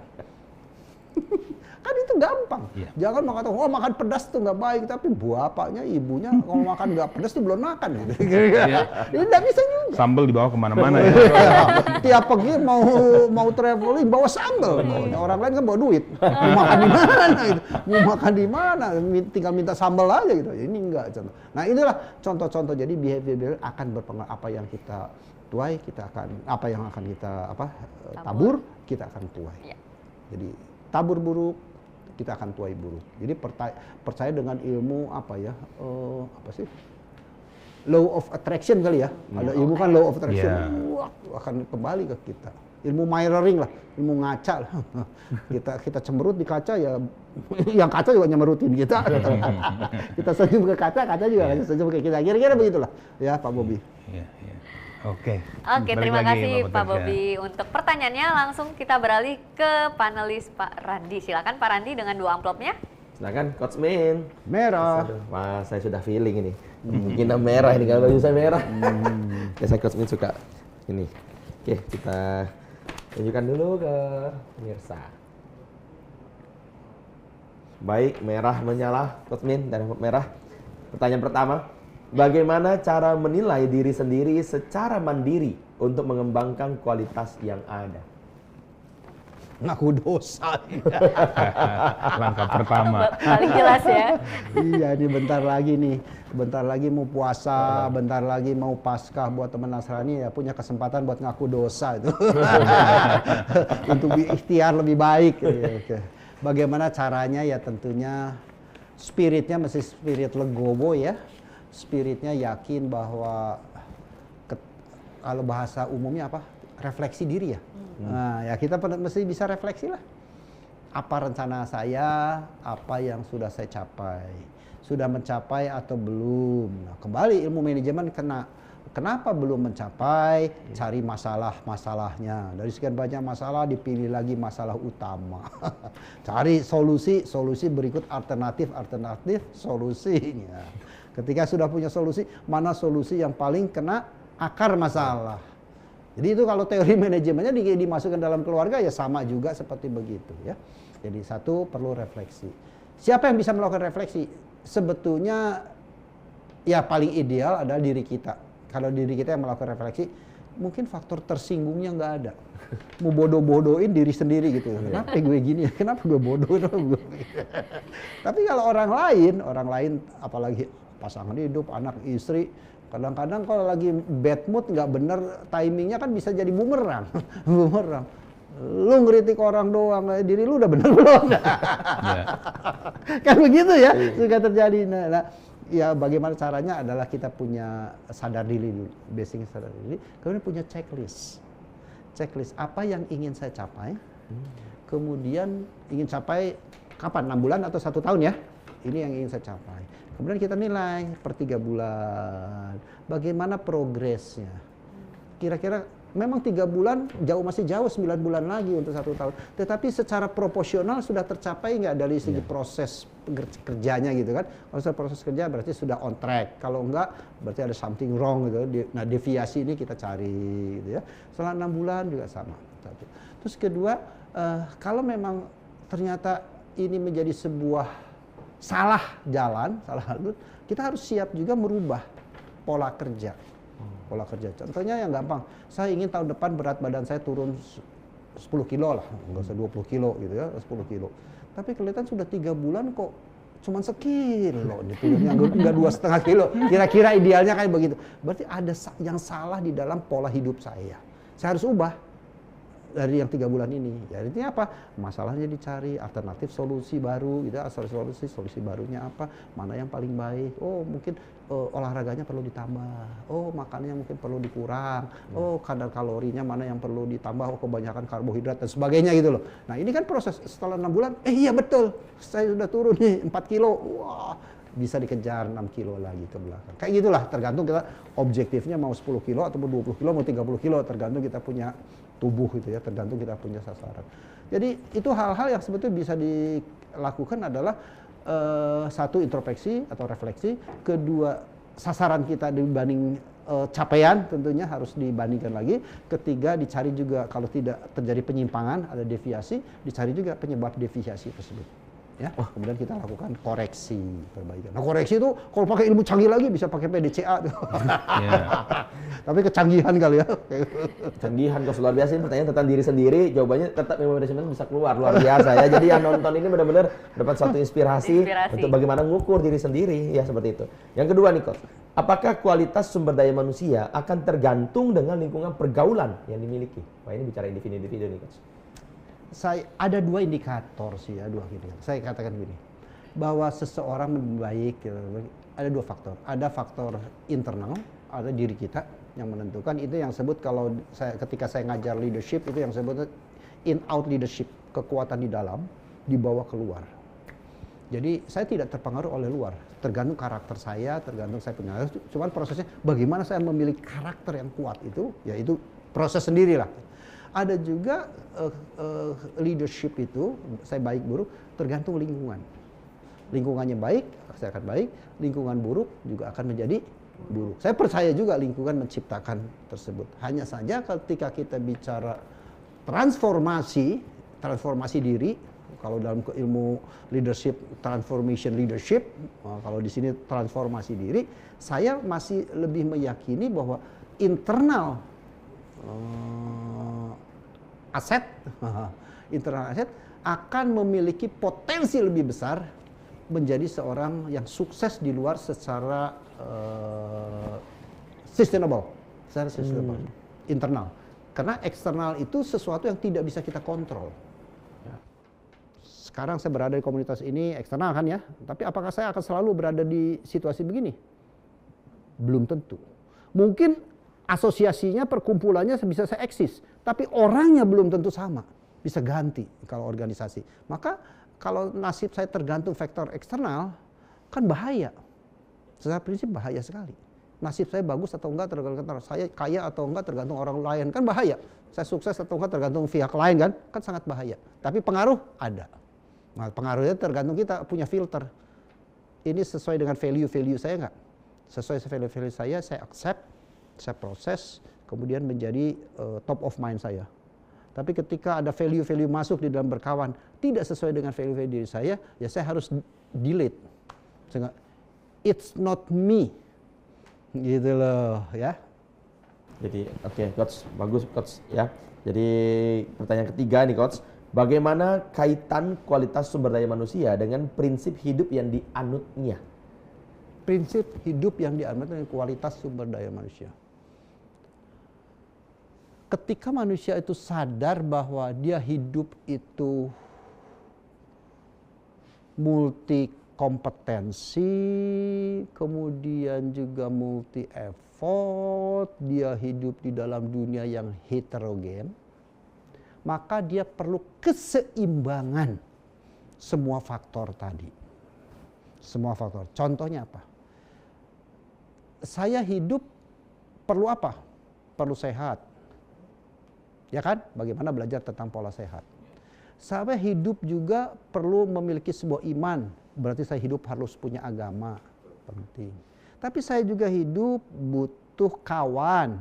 Kan itu gampang. Jangan mengatakan, oh makan pedas tuh nggak baik, tapi bapaknya, ibunya kalau makan nggak pedas tuh belum makan gitu. Ini nggak bisa juga. Sambal dibawa kemana-mana ya. Tiap pergi mau traveling bawa sambal. Orang lain kan bawa duit. Mau makan di mana gitu. Mau makan di mana? Tinggal minta sambal aja gitu. Ini enggak contoh. Nah, inilah contoh-contoh. Jadi behavior akan berpengaruh apa yang kita tuai, kita akan apa yang akan kita tabur, kita akan tuai. Ya. Jadi tabur buruk, kita akan tuai buruk. Jadi percaya dengan ilmu apa ya? Apa sih? Law of attraction kali ya. Ada ilmu kan law of attraction. Wah, akan kembali ke kita. Ilmu mirroring lah, ilmu ngaca lah. kita cemberut di kaca ya, yang kaca juga nyemerutin kita. Kita senyum ke kaca, kaca juga senyum ke kita. Kira-kira begitulah ya Pak Bobi. Oke, terima kasih Pak Bobi untuk pertanyaannya. Langsung kita beralih ke panelis Pak Randi. Silakan Pak Randi dengan 2 amplopnya. Silakan Coach Min. Merah. Wah, saya sudah feeling ini. Mungkin merah ini, kalau baju saya merah. Biasa Coach Min suka ini. Oke, kita tunjukkan dulu ke pemirsa. Baik, merah menyala Coach Min dari merah. Pertanyaan pertama, bagaimana cara menilai diri sendiri secara mandiri untuk mengembangkan kualitas yang ada? Ngaku dosa. Langkah pertama. Paling jelas ya. Iya, ini bentar lagi mau puasa, bentar lagi mau Paskah. Buat teman Nasrani ya punya kesempatan buat ngaku dosa itu. Untuk ikhtiar lebih baik. Bagaimana caranya ya tentunya spiritnya mesti spirit legowo ya. Spiritnya yakin bahwa kalau bahasa umumnya apa? Refleksi diri ya. Nah, ya kita mesti bisa refleksi lah. Apa rencana saya, apa yang sudah saya capai, sudah mencapai atau belum. Nah, kembali ilmu manajemen kenapa belum mencapai, cari masalahnya. Dari sekian banyak masalah dipilih lagi masalah utama. Cari solusi berikut alternatif solusinya. Ketika sudah punya solusi, mana solusi yang paling kena akar masalah. Jadi itu kalau teori manajemennya dimasukkan dalam keluarga ya sama juga seperti begitu ya. Jadi satu perlu refleksi. Siapa yang bisa melakukan refleksi? Sebetulnya ya paling ideal adalah diri kita. Kalau diri kita yang melakukan refleksi, mungkin faktor tersinggungnya nggak ada. Mau bodoh-bodohin diri sendiri gitu. Kenapa gue gini ya? Kenapa gue bodoh? Tapi kalau orang lain apalagi pasangan hidup, anak, istri, kadang-kadang kalau lagi bad mood nggak bener timingnya kan bisa jadi bumerang. Bumerang. Lu ngeritik orang doang, diri lu udah bener belum? Kan begitu ya, suka terjadi. Nah, ya bagaimana caranya adalah kita punya sadar diri dulu, basicnya sadar diri. Kemudian punya checklist apa yang ingin saya capai. Kemudian ingin capai kapan? 6 bulan atau 1 tahun ya? Ini yang ingin saya capai. Kemudian kita nilai per 3 bulan, bagaimana progresnya. Kira-kira memang 3 bulan masih jauh 9 bulan lagi untuk 1 tahun. Tetapi secara proporsional sudah tercapai nggak dari segi proses kerjanya gitu kan. Kalau sudah proses kerja berarti sudah on track. Kalau enggak berarti ada something wrong gitu. Nah deviasi ini kita cari gitu ya. Setelah 6 bulan juga sama. Terus kedua, kalau memang ternyata ini menjadi sebuah salah jalan, kita harus siap juga merubah pola kerja. Contohnya yang gampang, saya ingin tahun depan berat badan saya turun 10 kilo lah, nggak usah 20 kilo gitu ya, 10 kilo. Tapi kelihatan sudah 3 bulan kok cuma sekilo, turunnya nggak 2,5 kilo. Kira-kira idealnya kayak begitu. Berarti ada yang salah di dalam pola hidup saya. Saya harus ubah dari yang 3 bulan ini. Jadi ini apa? Masalahnya dicari, alternatif solusi baru, gitu. Solusi barunya apa? Mana yang paling baik? Oh mungkin olahraganya perlu ditambah. Oh makannya mungkin perlu dikurang. Oh kadar kalorinya mana yang perlu ditambah? Oh kebanyakan karbohidrat dan sebagainya gitu loh. Nah ini kan proses setelah 6 bulan. Iya betul, saya sudah turun nih 4 kilo. Wah bisa dikejar 6 kilo lagi ke belakang. Kayak gitulah, tergantung kita objektifnya mau 10 kilo atau 20 kilo, mau 30 kilo, tergantung kita punya tubuh gitu ya, tergantung kita punya sasaran. Jadi itu hal-hal yang sebetulnya bisa dilakukan adalah satu introspeksi atau refleksi, kedua sasaran kita dibanding capaian tentunya harus dibandingkan lagi, ketiga dicari juga kalau tidak terjadi penyimpangan, ada deviasi, dicari juga penyebab deviasi tersebut. Ya, kemudian kita lakukan koreksi perbaikan. Nah koreksi itu kalau pakai ilmu canggih lagi bisa pakai PDCA. Tapi kecanggihan kali ya. Kecanggihan kalau luar biasa. Ini pertanyaan tentang diri sendiri, jawabannya tetap memang manajemen bisa keluar luar biasa ya. Jadi yang nonton ini benar-benar dapat satu inspirasi untuk bagaimana mengukur diri sendiri ya seperti itu. Yang kedua nih Coach, apakah kualitas sumber daya manusia akan tergantung dengan lingkungan pergaulan yang dimiliki? Wah ini bicara individu-individu nih Coach. Saya ada dua indikator sih ya, dua indikator. Saya katakan gini, bahwa seseorang baik ada dua faktor. Ada faktor internal, ada diri kita yang menentukan. Itu yang sebut kalau ketika saya ngajar leadership itu yang sebut in out leadership, kekuatan di dalam dibawa keluar. Jadi saya tidak terpengaruh oleh luar, tergantung karakter saya, tergantung saya punya. Cuman prosesnya bagaimana saya memilih karakter yang kuat itu, ya itu proses sendirilah. Ada juga leadership itu, saya baik buruk, tergantung lingkungan. Lingkungannya baik, saya akan baik. Lingkungan buruk juga akan menjadi buruk. Saya percaya juga lingkungan menciptakan tersebut. Hanya saja ketika kita bicara transformasi diri, kalau dalam ilmu leadership, transformation leadership, kalau di sini transformasi diri, saya masih lebih meyakini bahwa internal internal aset akan memiliki potensi lebih besar menjadi seorang yang sukses di luar secara sustainable, internal. Karena eksternal itu sesuatu yang tidak bisa kita kontrol. Sekarang saya berada di komunitas ini eksternal kan ya, tapi apakah saya akan selalu berada di situasi begini? Belum tentu. Mungkin asosiasinya, perkumpulannya bisa saya eksis, tapi orangnya belum tentu sama, bisa ganti kalau organisasi. Maka kalau nasib saya tergantung faktor eksternal, kan bahaya. Secara prinsip bahaya sekali. Nasib saya bagus atau enggak tergantung, saya kaya atau enggak tergantung orang lain, kan bahaya. Saya sukses atau enggak tergantung pihak lain kan sangat bahaya. Tapi pengaruh ada. Nah, pengaruhnya tergantung kita punya filter. Ini sesuai dengan value saya enggak? Sesuai value saya accept, saya proses, kemudian menjadi top of mind saya. Tapi ketika ada value masuk di dalam berkawan, tidak sesuai dengan value diri saya, ya saya harus delete. Sehingga, it's not me. Gitu loh, ya. Jadi, oke, Coach, bagus Coach ya. Jadi pertanyaan ketiga nih Coach, bagaimana kaitan kualitas sumber daya manusia dengan prinsip hidup yang dianutnya? Prinsip hidup yang dianut dengan kualitas sumber daya manusia. Ketika manusia itu sadar bahwa dia hidup itu multi kompetensi, kemudian juga multi effort, dia hidup di dalam dunia yang heterogen, maka dia perlu keseimbangan semua faktor tadi. Semua faktor. Contohnya apa? Saya hidup perlu apa? Perlu sehat. Ya kan? Bagaimana belajar tentang pola sehat. Saya hidup juga perlu memiliki sebuah iman. Berarti saya hidup harus punya agama. Penting. Tapi saya juga hidup butuh kawan.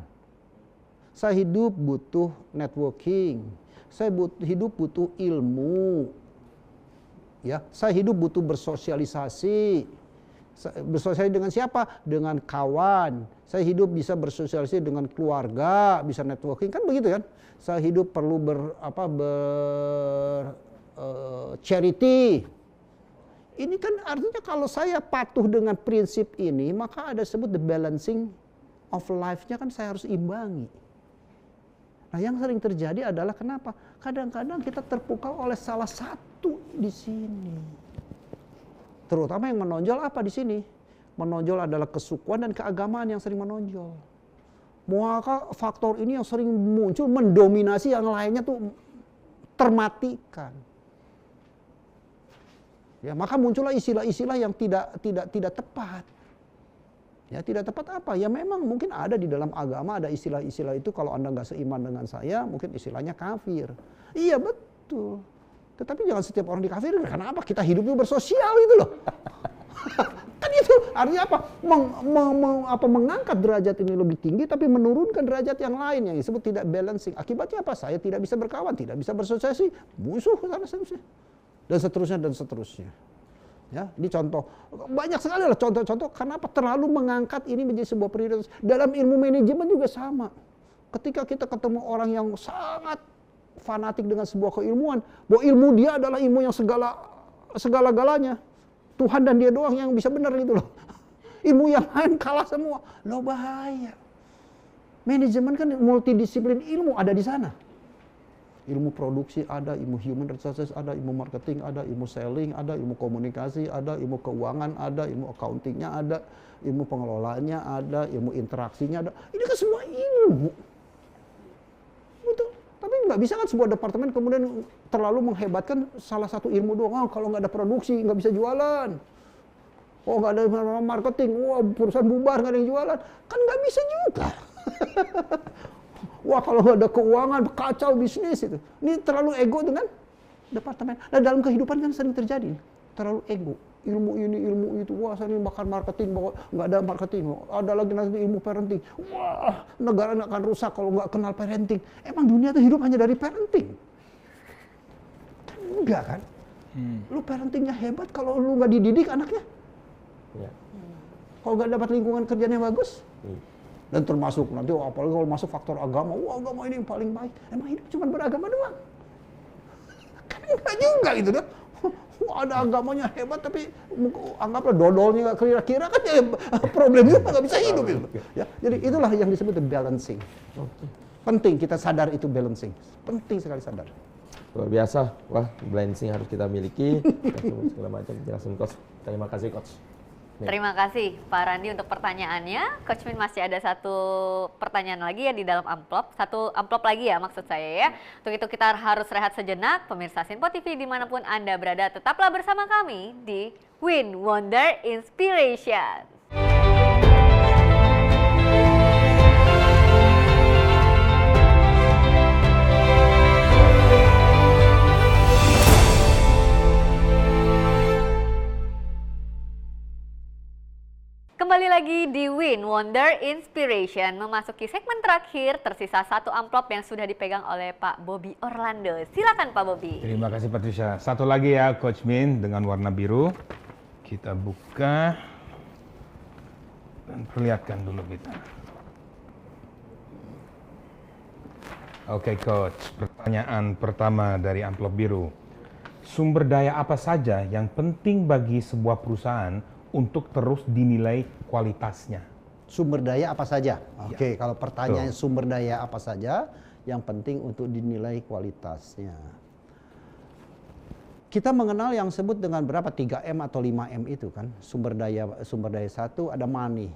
Saya hidup butuh networking. Saya hidup butuh ilmu. Ya, saya hidup butuh bersosialisasi. Bersosialisasi dengan siapa? Dengan kawan. Saya hidup bisa bersosialisasi dengan keluarga, bisa networking, kan begitu kan? Saya hidup perlu charity. Ini kan artinya kalau saya patuh dengan prinsip ini, maka ada sebut the balancing of life-nya kan saya harus imbangi. Nah, yang sering terjadi adalah kenapa? Kadang-kadang kita terpukau oleh salah satu di sini. Terutama yang menonjol apa di sini? Menonjol adalah kesukuan dan keagamaan yang sering menonjol. Maka faktor ini yang sering muncul mendominasi yang lainnya tuh termatikan. Ya, maka muncullah istilah-istilah yang tidak tepat. Ya, tidak tepat apa? Ya memang mungkin ada di dalam agama ada istilah-istilah itu, kalau Anda nggak seiman dengan saya, mungkin istilahnya kafir. Iya betul. Tetapi jangan setiap orang dikafirin. Kenapa? Kita hidupnya bersosial itu loh. Kan itu artinya apa? Mengangkat derajat ini lebih tinggi tapi menurunkan derajat yang lain yang disebut tidak balancing. Akibatnya apa? Saya tidak bisa berkawan, tidak bisa bersosialisasi, musuh dan seterusnya. Ya, ini contoh. Banyak sekali lah contoh-contoh kenapa terlalu mengangkat ini menjadi sebuah prioritas. Dalam ilmu manajemen juga sama. Ketika kita ketemu orang yang sangat fanatik dengan sebuah keilmuan, bahwa ilmu dia adalah ilmu yang segala-galanya. Tuhan dan dia doang yang bisa benar gitu loh. Ilmu yang lain kalah semua. Loh bahaya. Manajemen kan multidisiplin ilmu ada di sana. Ilmu produksi ada, ilmu human resources ada, ilmu marketing ada, ilmu selling ada, ilmu komunikasi ada, ilmu keuangan ada, ilmu accountingnya ada, ilmu pengelolaannya ada, ilmu interaksinya ada. Ini kan semua ilmu. Betul. Tapi nggak bisa kan sebuah departemen kemudian terlalu menghebatkan salah satu ilmu doang. Kalau nggak ada produksi nggak bisa jualan. Oh nggak ada marketing, wah perusahaan bubar nggak ada yang jualan. Kan nggak bisa juga. Wah kalau nggak ada keuangan kacau bisnis itu. Ini terlalu ego dengan departemen. Nah dalam kehidupan kan sering terjadi terlalu ego. Ilmu ini, ilmu itu. Wah saya ini bakal marketing, nggak ada marketing. Ada lagi nanti ilmu parenting. Wah negara nggak akan rusak kalau nggak kenal parenting. Emang dunia itu hidup hanya dari parenting? Enggak kan? Lu parentingnya hebat kalau lu nggak dididik anaknya. Ya. Kalau nggak dapat lingkungan kerjanya bagus. Dan termasuk nanti apalagi kalau masuk faktor agama, wah agama ini yang paling baik. Emang hidup cuma beragama doang? Kan enggak juga gitu kan. Wah ada agamanya hebat tapi anggaplah dodolnya nggak kira-kira kan ya problem juga nggak bisa hidup itu. Ya, jadi itulah yang disebut balancing. Penting kita sadar itu balancing. Penting sekali sadar. Luar biasa. Wah, balancing harus kita miliki. Segala macam jelasin Coach. Terima kasih Coach. Terima kasih Pak Randi untuk pertanyaannya. Coach Min masih ada satu pertanyaan lagi ya di dalam amplop. Satu amplop lagi ya maksud saya ya. Untuk itu kita harus rehat sejenak. Pemirsa Sinpo TV dimanapun Anda berada, tetaplah bersama kami di Win Wonder Inspiration. Kembali lagi di Win Wonder Inspiration, memasuki segmen terakhir, tersisa satu amplop yang sudah dipegang oleh Pak Bobby Orlando. Silakan Pak Bobby. Terima kasih Patricia. Satu lagi ya Coach Min dengan warna biru. Kita buka dan perlihatkan dulu kita. Oke Coach, pertanyaan pertama dari amplop biru. Sumber daya apa saja yang penting bagi sebuah perusahaan untuk terus dinilai kualitasnya? Sumber daya apa saja? Oke, kalau pertanyaan sumber daya apa saja yang penting untuk dinilai kualitasnya. Kita mengenal yang sebut dengan berapa 3M atau 5M itu kan. Sumber daya satu ada money.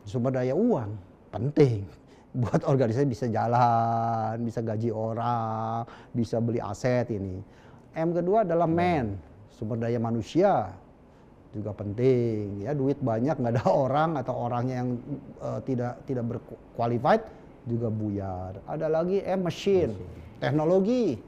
Sumber daya uang penting buat organisasi bisa jalan, bisa gaji orang, bisa beli aset ini. M kedua adalah man, sumber daya manusia. Juga penting ya, duit banyak nggak ada orang atau orangnya yang tidak berqualified juga buyar. Ada lagi machine, teknologi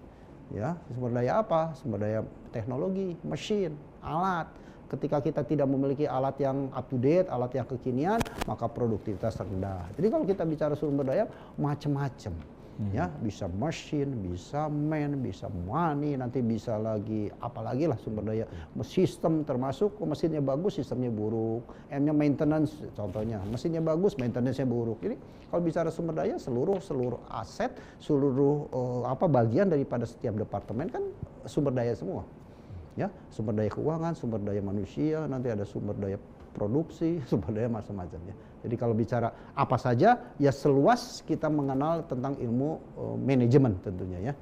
ya, sumber daya apa? Sumber daya teknologi, mesin, alat. Ketika kita tidak memiliki alat yang up to date, alat yang kekinian, maka produktivitas rendah. Jadi kalau kita bicara sumber daya macam-macam. Ya, bisa mesin, bisa man, bisa money, nanti bisa lagi apalagi lah sumber daya. Sistem termasuk mesinnya bagus, sistemnya buruk. M-nya maintenance contohnya. Mesinnya bagus, maintenance-nya buruk. Jadi kalau bicara sumber daya seluruh aset, seluruh bagian daripada setiap departemen kan sumber daya semua. Ya, sumber daya keuangan, sumber daya manusia, nanti ada sumber daya produksi, sumber daya macam-macam ya. Jadi kalau bicara apa saja, ya seluas kita mengenal tentang ilmu manajemen tentunya ya.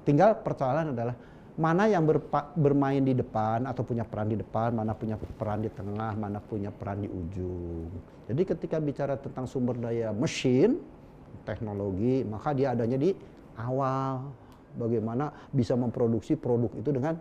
Tinggal persoalan adalah mana yang bermain di depan atau punya peran di depan, mana punya peran di tengah, mana punya peran di ujung. Jadi ketika bicara tentang sumber daya mesin, teknologi, maka dia adanya di awal. Bagaimana bisa memproduksi produk itu dengan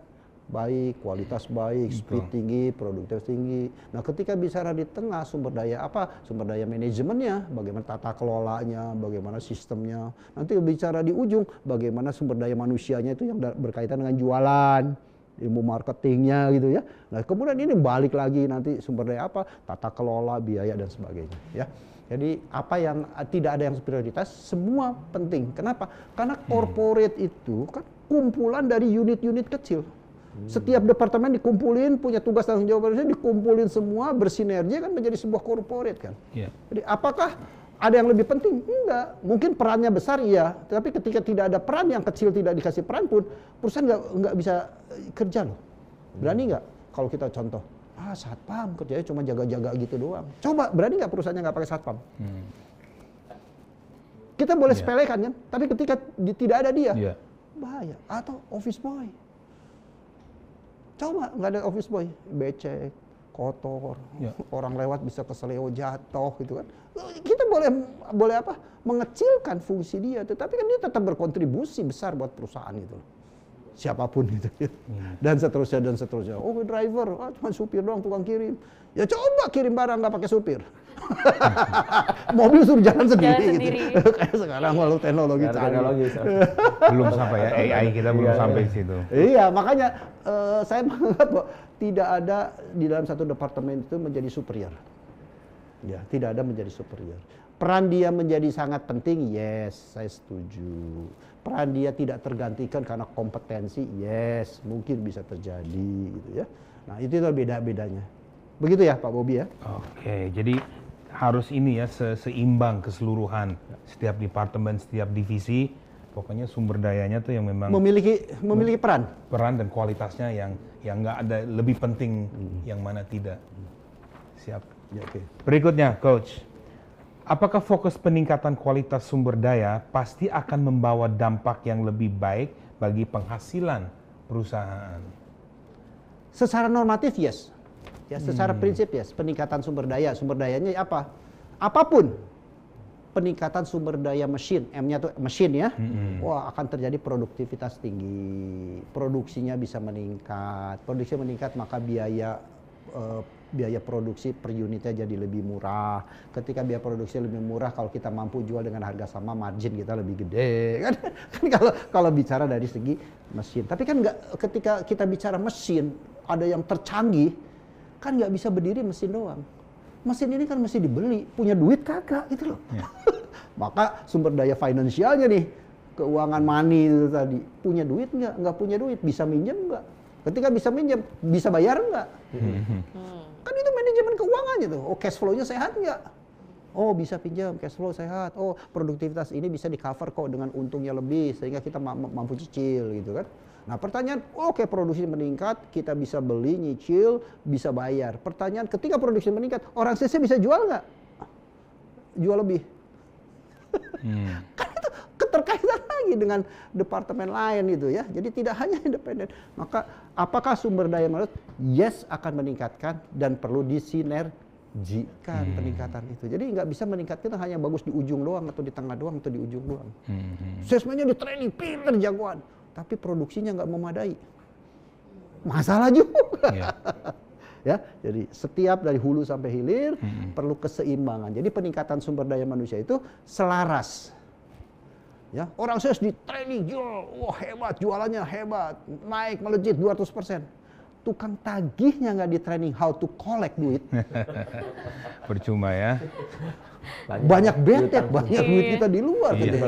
baik, kualitas baik, speed tinggi, produktivitas tinggi. Nah, ketika bicara di tengah sumber daya apa? Sumber daya manajemennya, bagaimana tata kelolanya, bagaimana sistemnya. Nanti bicara di ujung, bagaimana sumber daya manusianya itu yang berkaitan dengan jualan, ilmu marketingnya gitu ya. Nah, kemudian ini balik lagi nanti sumber daya apa? Tata kelola, biaya dan sebagainya ya. Jadi apa yang tidak ada yang prioritas, semua penting. Kenapa? Karena corporate itu kan kumpulan dari unit-unit kecil. Setiap departemen dikumpulin, punya tugas tanggung jawab, dikumpulin semua, bersinergi kan menjadi sebuah corporate kan. Yeah. Jadi apakah ada yang lebih penting? Enggak. Mungkin perannya besar iya, tapi ketika tidak ada peran, yang kecil tidak dikasih peran pun, perusahaan nggak bisa kerja loh. Berani nggak? Kalau kita contoh, satpam kerjanya cuma jaga-jaga gitu doang. Coba berani nggak perusahaannya nggak pakai satpam? kita boleh Iya. sepelekan kan, tapi ketika tidak ada dia, Iya. bahaya. Atau office boy. Coba nggak ada office boy, becek, kotor, Ya. orang lewat bisa keseleo jatuh gitu kan. Kita boleh apa? Mengecilkan fungsi dia, tetapi kan dia tetap berkontribusi besar buat perusahaan gitu. Siapapun gitu. Dan seterusnya. Oh, driver, cuma supir doang, tukang kirim. Ya coba kirim barang nggak pakai supir. Mobil suruh jalan sendiri. Jalan Gitu. sendiri. Kayak sekarang walau teknologi Karena canggih. teknologi. Belum sampai ya, AI kita belum Iya, sampai iya. di situ. Iya, makanya saya menganggap bahwa tidak ada di dalam satu departemen itu menjadi superior. Ya, tidak ada menjadi superior. Peran dia menjadi sangat penting, yes, saya setuju. Peran dia tidak tergantikan karena kompetensi, yes, mungkin bisa terjadi gitu ya. Nah, itu beda-bedanya. Begitu ya Pak Bobi ya? Oke, jadi harus ini ya seimbang keseluruhan setiap departemen, setiap divisi, pokoknya sumber dayanya tuh yang memang Memiliki peran. peran dan kualitasnya yang nggak ada lebih penting yang mana tidak. Siap. Ya, oke. Berikutnya, Coach. Apakah fokus peningkatan kualitas sumber daya pasti akan membawa dampak yang lebih baik bagi penghasilan perusahaan? Secara normatif yes. Ya, secara prinsip yes, peningkatan sumber daya. Sumber dayanya apa? Apapun. Peningkatan sumber daya mesin, M-nya tuh mesin ya. Wah, akan terjadi produktivitas tinggi. Produksinya bisa meningkat. Produksi meningkat maka biaya produksi per unitnya jadi lebih murah. Ketika biaya produksi lebih murah, kalau kita mampu jual dengan harga sama, margin kita lebih gede kan. Kan kalau bicara dari segi mesin. Tapi kan nggak, ketika kita bicara mesin, ada yang tercanggih, kan nggak bisa berdiri mesin doang. Mesin ini kan mesti dibeli, punya duit kagak gitu loh. Ya. Maka sumber daya finansialnya nih, keuangan money itu tadi, punya duit nggak? Nggak punya duit, bisa minjem nggak? Ketika bisa minjem, bisa bayar nggak? Kan itu manajemen keuangannya tuh. Oh, cash flow-nya sehat nggak? Oh, bisa pinjam, cash flow sehat. Oh, produktivitas ini bisa di-cover kok dengan untungnya lebih, sehingga kita mampu cicil gitu kan. Nah, pertanyaan, oke, produksi meningkat, kita bisa beli, nyicil, bisa bayar. Pertanyaan, ketika produksi meningkat, orang sales bisa jual nggak? Jual lebih. Kan itu keterkaitan lagi dengan departemen lain gitu ya. Jadi tidak hanya independen. Maka apakah sumber daya manusia? Yes, akan meningkatkan dan perlu disinergikan peningkatan itu. Jadi nggak bisa meningkatkan hanya bagus di ujung doang atau di tengah doang atau di ujung doang. Salesman-nya di training, pinter, jagoan. Tapi produksinya nggak memadai. Masalah juga. Ya. Ya, jadi setiap dari hulu sampai hilir perlu keseimbangan. Jadi peningkatan sumber daya manusia itu selaras. Ya, orang sales di training jual, wah hebat, jualannya hebat, naik melejit 200%. Tukang tagihnya nggak di training how to collect duit. Percuma ya. Banyak bete, banyak Iya. duit kita di luar Iya. ketika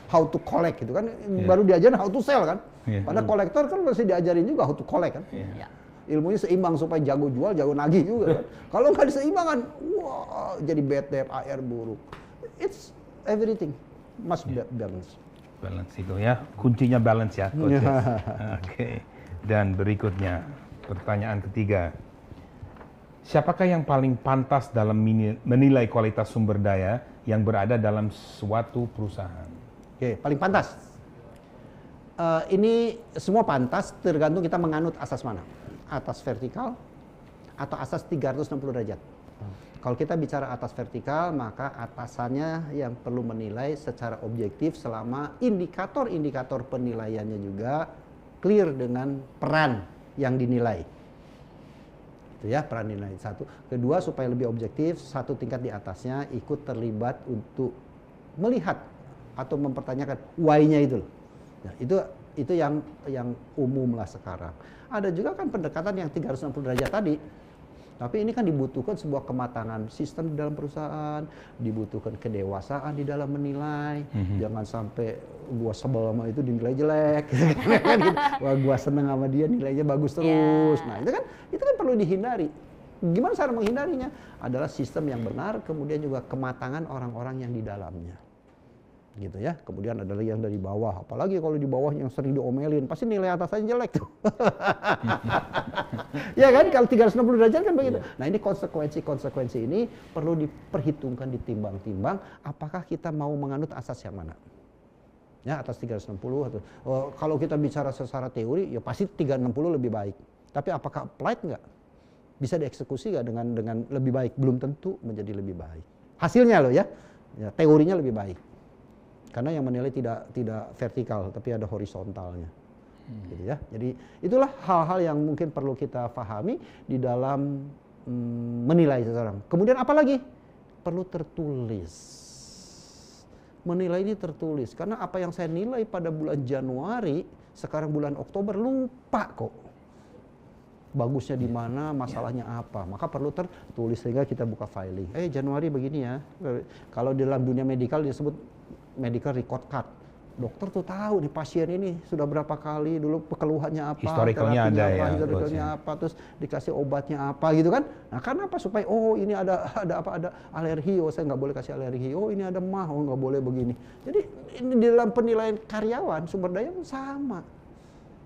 how to collect gitu kan. Baru diajarin how to sell kan. Iya. Pada kolektor kan masih diajarin juga how to collect kan. Ya. Ilmunya seimbang supaya jago jual, jago nagih juga kan. Kalau nggak diseimbangan, wah jadi bad debt, AR buruk. It's everything must be balance. Balance itu ya. Kuncinya balance ya, Coach. Ya. Oke. Dan berikutnya, pertanyaan ketiga. Siapakah yang paling pantas dalam menilai kualitas sumber daya yang berada dalam suatu perusahaan? Oke, paling pantas. Ini semua pantas tergantung kita menganut asas mana. Atas vertikal atau asas 360 derajat. Kalau kita bicara atas vertikal, maka atasannya yang perlu menilai secara objektif selama indikator-indikator penilaiannya juga clear dengan peran yang dinilai. Itu ya, peran dinilai satu. Kedua, supaya lebih objektif, satu tingkat di atasnya ikut terlibat untuk melihat atau mempertanyakan why-nya itu. Nah, itu yang umum lah sekarang. Ada juga kan pendekatan yang 360 derajat tadi. Tapi ini kan dibutuhkan sebuah kematangan sistem di dalam perusahaan, dibutuhkan kedewasaan di dalam menilai. Jangan sampai gua sebel sama itu dinilai jelek. Gitu. Wah, gua seneng sama dia nilainya bagus terus. Nah, itu kan perlu dihindari. Gimana cara menghindarinya? Adalah sistem yang benar, kemudian juga kematangan orang-orang yang di dalamnya. gitu ya. Kemudian ada lagi yang dari bawah, apalagi kalau di bawah yang sering diomelin, pasti nilai atasannya jelek tuh. Ya kan, kalau 360 derajat kan begitu. Nah ini konsekuensi ini perlu diperhitungkan, ditimbang-timbang, apakah kita mau menganut asas yang mana. Ya atas 360 atau kalau kita bicara secara teori ya pasti 360 lebih baik. Tapi apakah applied nggak? Bisa dieksekusi nggak dengan lebih baik? Belum tentu menjadi lebih baik. Hasilnya loh ya teorinya lebih baik. Karena yang menilai tidak vertikal, tapi ada horizontalnya. Gitu ya. Jadi itulah hal-hal yang mungkin perlu kita pahami di dalam menilai seseorang. Kemudian apa lagi? Perlu tertulis. Menilai ini tertulis. Karena apa yang saya nilai pada bulan Januari, sekarang bulan Oktober lupa kok. Bagusnya di mana, masalahnya apa. Maka perlu tertulis sehingga kita buka filing. Januari begini ya. Kalau di dalam dunia medikal disebut medical record card. Dokter tuh tahu nih pasien ini sudah berapa kali dulu keluhannya apa, historicalnya ada ya, historicalnya apa, terus dikasih obatnya apa gitu kan. Nah karena apa? Supaya ini ada alergi, saya nggak boleh kasih alergi, ini ada mah, nggak boleh begini. Jadi ini di dalam penilaian karyawan sumber daya pun sama.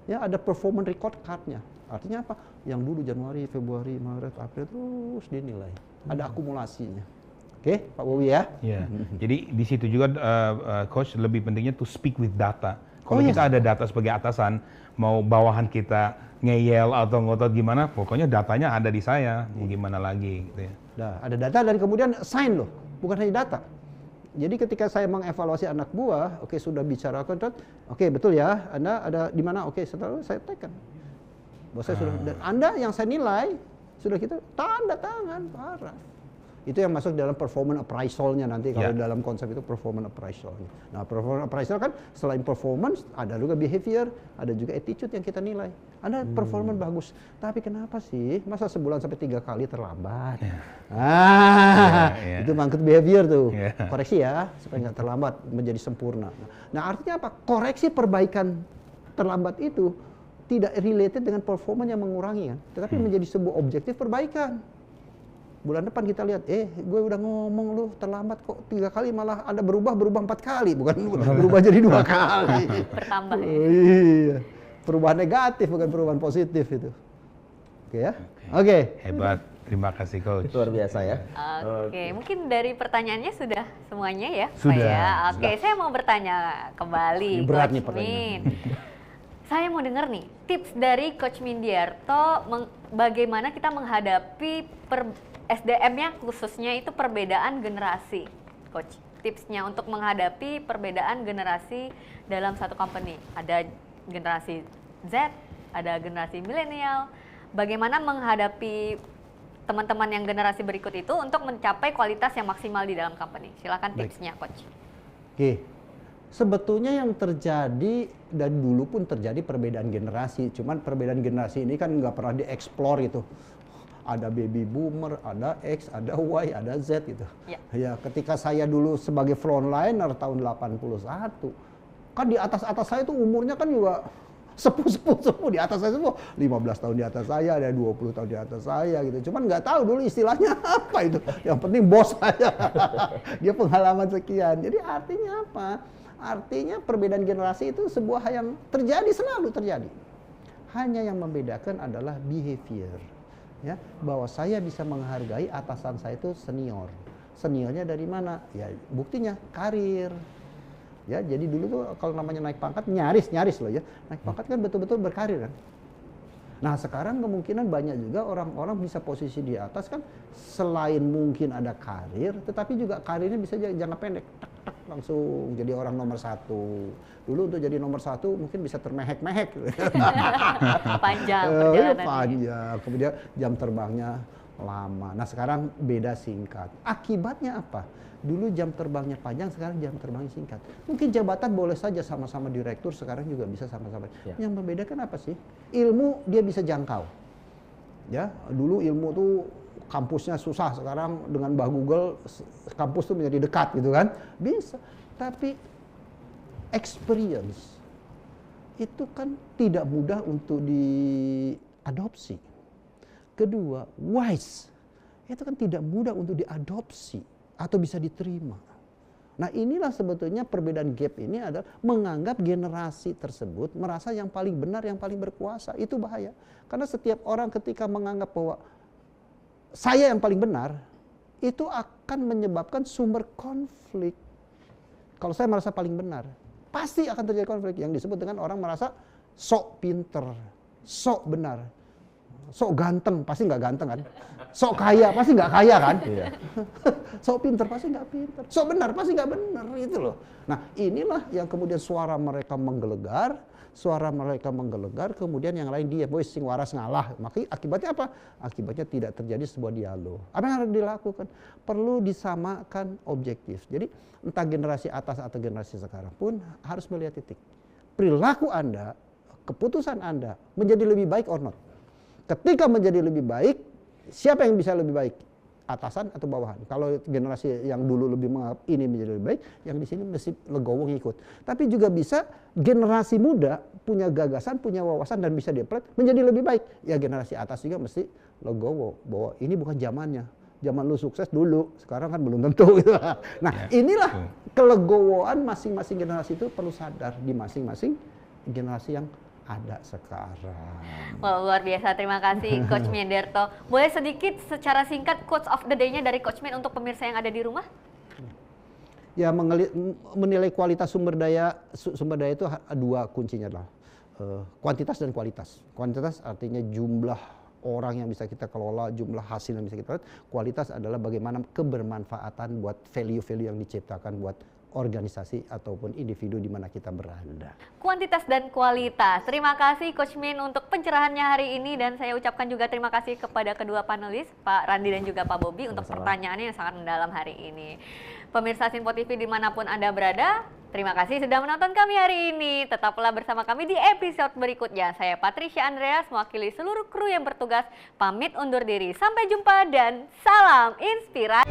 Ya ada performance record card-nya. Artinya apa? Yang dulu Januari, Februari, Maret, April terus dinilai. Ada akumulasinya. Oke, Pak Bowie ya. Ya. Jadi di situ juga coach lebih pentingnya to speak with data. Kalau kita ada data sebagai atasan, mau bawahan kita ngeyel atau ngotot gimana, pokoknya datanya ada di saya, mau gimana lagi gitu ya. Nah, ada data dan kemudian sign loh, bukan hanya data. Jadi ketika saya mengevaluasi anak buah, sudah bicara kontrak, betul ya, Anda ada di mana? Setelah saya tekan. Bahwa saya sudah, dan Anda yang saya nilai sudah kita tanda tangan, parah. Itu yang masuk dalam performance appraisal-nya nanti kalau dalam konsep itu performance appraisal-nya. Nah, performance appraisal kan selain performance ada juga behavior, ada juga attitude yang kita nilai. Anda performance bagus, tapi kenapa sih masa sebulan sampai 3 kali terlambat? Itu mangkut behavior tuh. Koreksi ya supaya nggak terlambat menjadi sempurna. Nah, artinya apa? Koreksi perbaikan terlambat itu tidak related dengan performance yang mengurangi kan, tetapi menjadi sebuah objektif perbaikan. Bulan depan kita lihat, gue udah ngomong lu terlambat kok 3 kali, malah ada berubah 4 kali, bukan berubah jadi 2 kali. Bertambah. Iya, perubahan negatif bukan perubahan positif itu. Oke ya? Oke. Hebat, terima kasih coach. Luar biasa ya. Oke, mungkin dari pertanyaannya sudah semuanya ya? Sudah. Ya? Oke, saya mau bertanya kembali. Ini berat nih Coach pertanyaan. Min. Saya mau dengar nih tips dari Coach Mindiarto bagaimana kita menghadapi SDM-nya khususnya itu perbedaan generasi, Coach. Tipsnya untuk menghadapi perbedaan generasi dalam satu company. Ada generasi Z, ada generasi milenial. Bagaimana menghadapi teman-teman yang generasi berikut itu untuk mencapai kualitas yang maksimal di dalam company? Silakan tipsnya, Coach. Oke. Sebetulnya yang terjadi dan dulu pun terjadi perbedaan generasi. Cuman perbedaan generasi ini kan nggak pernah dieksplor gitu. Ada baby boomer, ada X, ada Y, ada Z gitu. Ya, ketika saya dulu sebagai frontliner tahun 81, kan di atas saya itu umurnya kan juga sepuh di atas saya semua. 15 tahun di atas saya, ada 20 tahun di atas saya gitu. Cuman nggak tahu dulu istilahnya apa itu. Yang penting bos saya. Dia pengalaman sekian. Jadi artinya apa? Artinya perbedaan generasi itu sebuah hal yang terjadi, selalu terjadi. Hanya yang membedakan adalah behavior. Ya, bahwa saya bisa menghargai atasan saya itu senior. Seniornya dari mana? Ya, buktinya karir. Ya, jadi dulu tuh kalau namanya naik pangkat nyaris loh ya. Naik pangkat kan betul-betul berkarir kan. Nah, sekarang kemungkinan banyak juga orang-orang bisa posisi di atas kan selain mungkin ada karir, tetapi juga karirnya bisa jangka pendek. Tak langsung jadi orang nomor 1. Dulu untuk jadi nomor 1 mungkin bisa termehek-mehek. Panjang perjalanannya. Panjang. Kemudian jam terbangnya lama. Nah, sekarang beda, singkat. Akibatnya apa? Dulu jam terbangnya panjang, sekarang jam terbangnya singkat. Mungkin jabatan boleh saja sama-sama direktur, sekarang juga bisa sama-sama. Yang membedakan apa sih? Ilmu dia bisa jangkau. Ya, dulu ilmu tuh kampusnya susah, sekarang dengan Mbah Google kampus tuh menjadi dekat gitu kan. Bisa. Tapi experience itu kan tidak mudah untuk diadopsi. Kedua, wise itu kan tidak mudah untuk diadopsi atau bisa diterima. Nah inilah sebetulnya perbedaan gap ini adalah menganggap generasi tersebut merasa yang paling benar, yang paling berkuasa. Itu bahaya. Karena setiap orang ketika menganggap bahwa saya yang paling benar, itu akan menyebabkan sumber konflik. Kalau saya merasa paling benar, pasti akan terjadi konflik yang disebut dengan orang merasa sok pinter, sok benar, sok ganteng, pasti nggak ganteng kan? Sok kaya, pasti nggak kaya kan? Sok pinter, pasti nggak pinter. Sok benar, pasti nggak benar, itu loh. Nah inilah yang kemudian suara mereka menggelegar, kemudian yang lain dia, boy sing waras ngalah. Maka akibatnya apa? Akibatnya tidak terjadi sebuah dialog. Apa yang harus dilakukan? Perlu disamakan objektif. Jadi entah generasi atas atau generasi sekarang pun harus melihat titik. Perilaku Anda, keputusan Anda menjadi lebih baik or not. Ketika menjadi lebih baik, siapa yang bisa lebih baik? Atasan atau bawahan? Kalau generasi yang dulu lebih menganggap ini menjadi lebih baik, yang di sini mesti legowo ngikut. Tapi juga bisa generasi muda punya gagasan, punya wawasan dan bisa di-apply menjadi lebih baik. Ya generasi atas juga mesti legowo bahwa ini bukan zamannya. Zaman lu sukses dulu, sekarang kan belum tentu gitu. Nah, inilah kelegowoan masing-masing generasi itu perlu sadar di masing-masing generasi yang ada sekarang. Wah, luar biasa. Terima kasih Coach Menderto. Boleh sedikit secara singkat quotes of the day-nya dari Coach Men untuk pemirsa yang ada di rumah? Ya, menilai kualitas sumber daya itu dua kuncinya adalah kuantitas dan kualitas. Kuantitas artinya jumlah orang yang bisa kita kelola, jumlah hasil yang bisa kita lihat. Kualitas adalah bagaimana kebermanfaatan buat value-value yang diciptakan buat organisasi ataupun individu di mana kita berada. Kuantitas dan kualitas. Terima kasih Coach Min untuk pencerahannya hari ini dan saya ucapkan juga terima kasih kepada kedua panelis, Pak Randi dan juga Pak Bobby untuk pertanyaannya yang sangat mendalam hari ini. Pemirsa Sinpo TV dimanapun Anda berada, terima kasih sudah menonton kami hari ini. Tetaplah bersama kami di episode berikutnya. Saya Patricia Andreas, mewakili seluruh kru yang bertugas, pamit undur diri. Sampai jumpa dan salam inspirasi.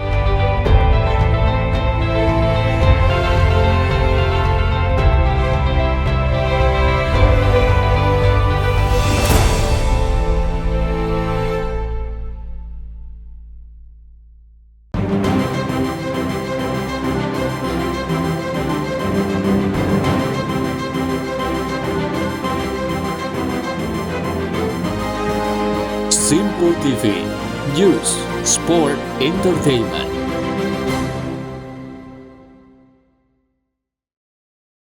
Sinpo TV, News, Sport, Entertainment.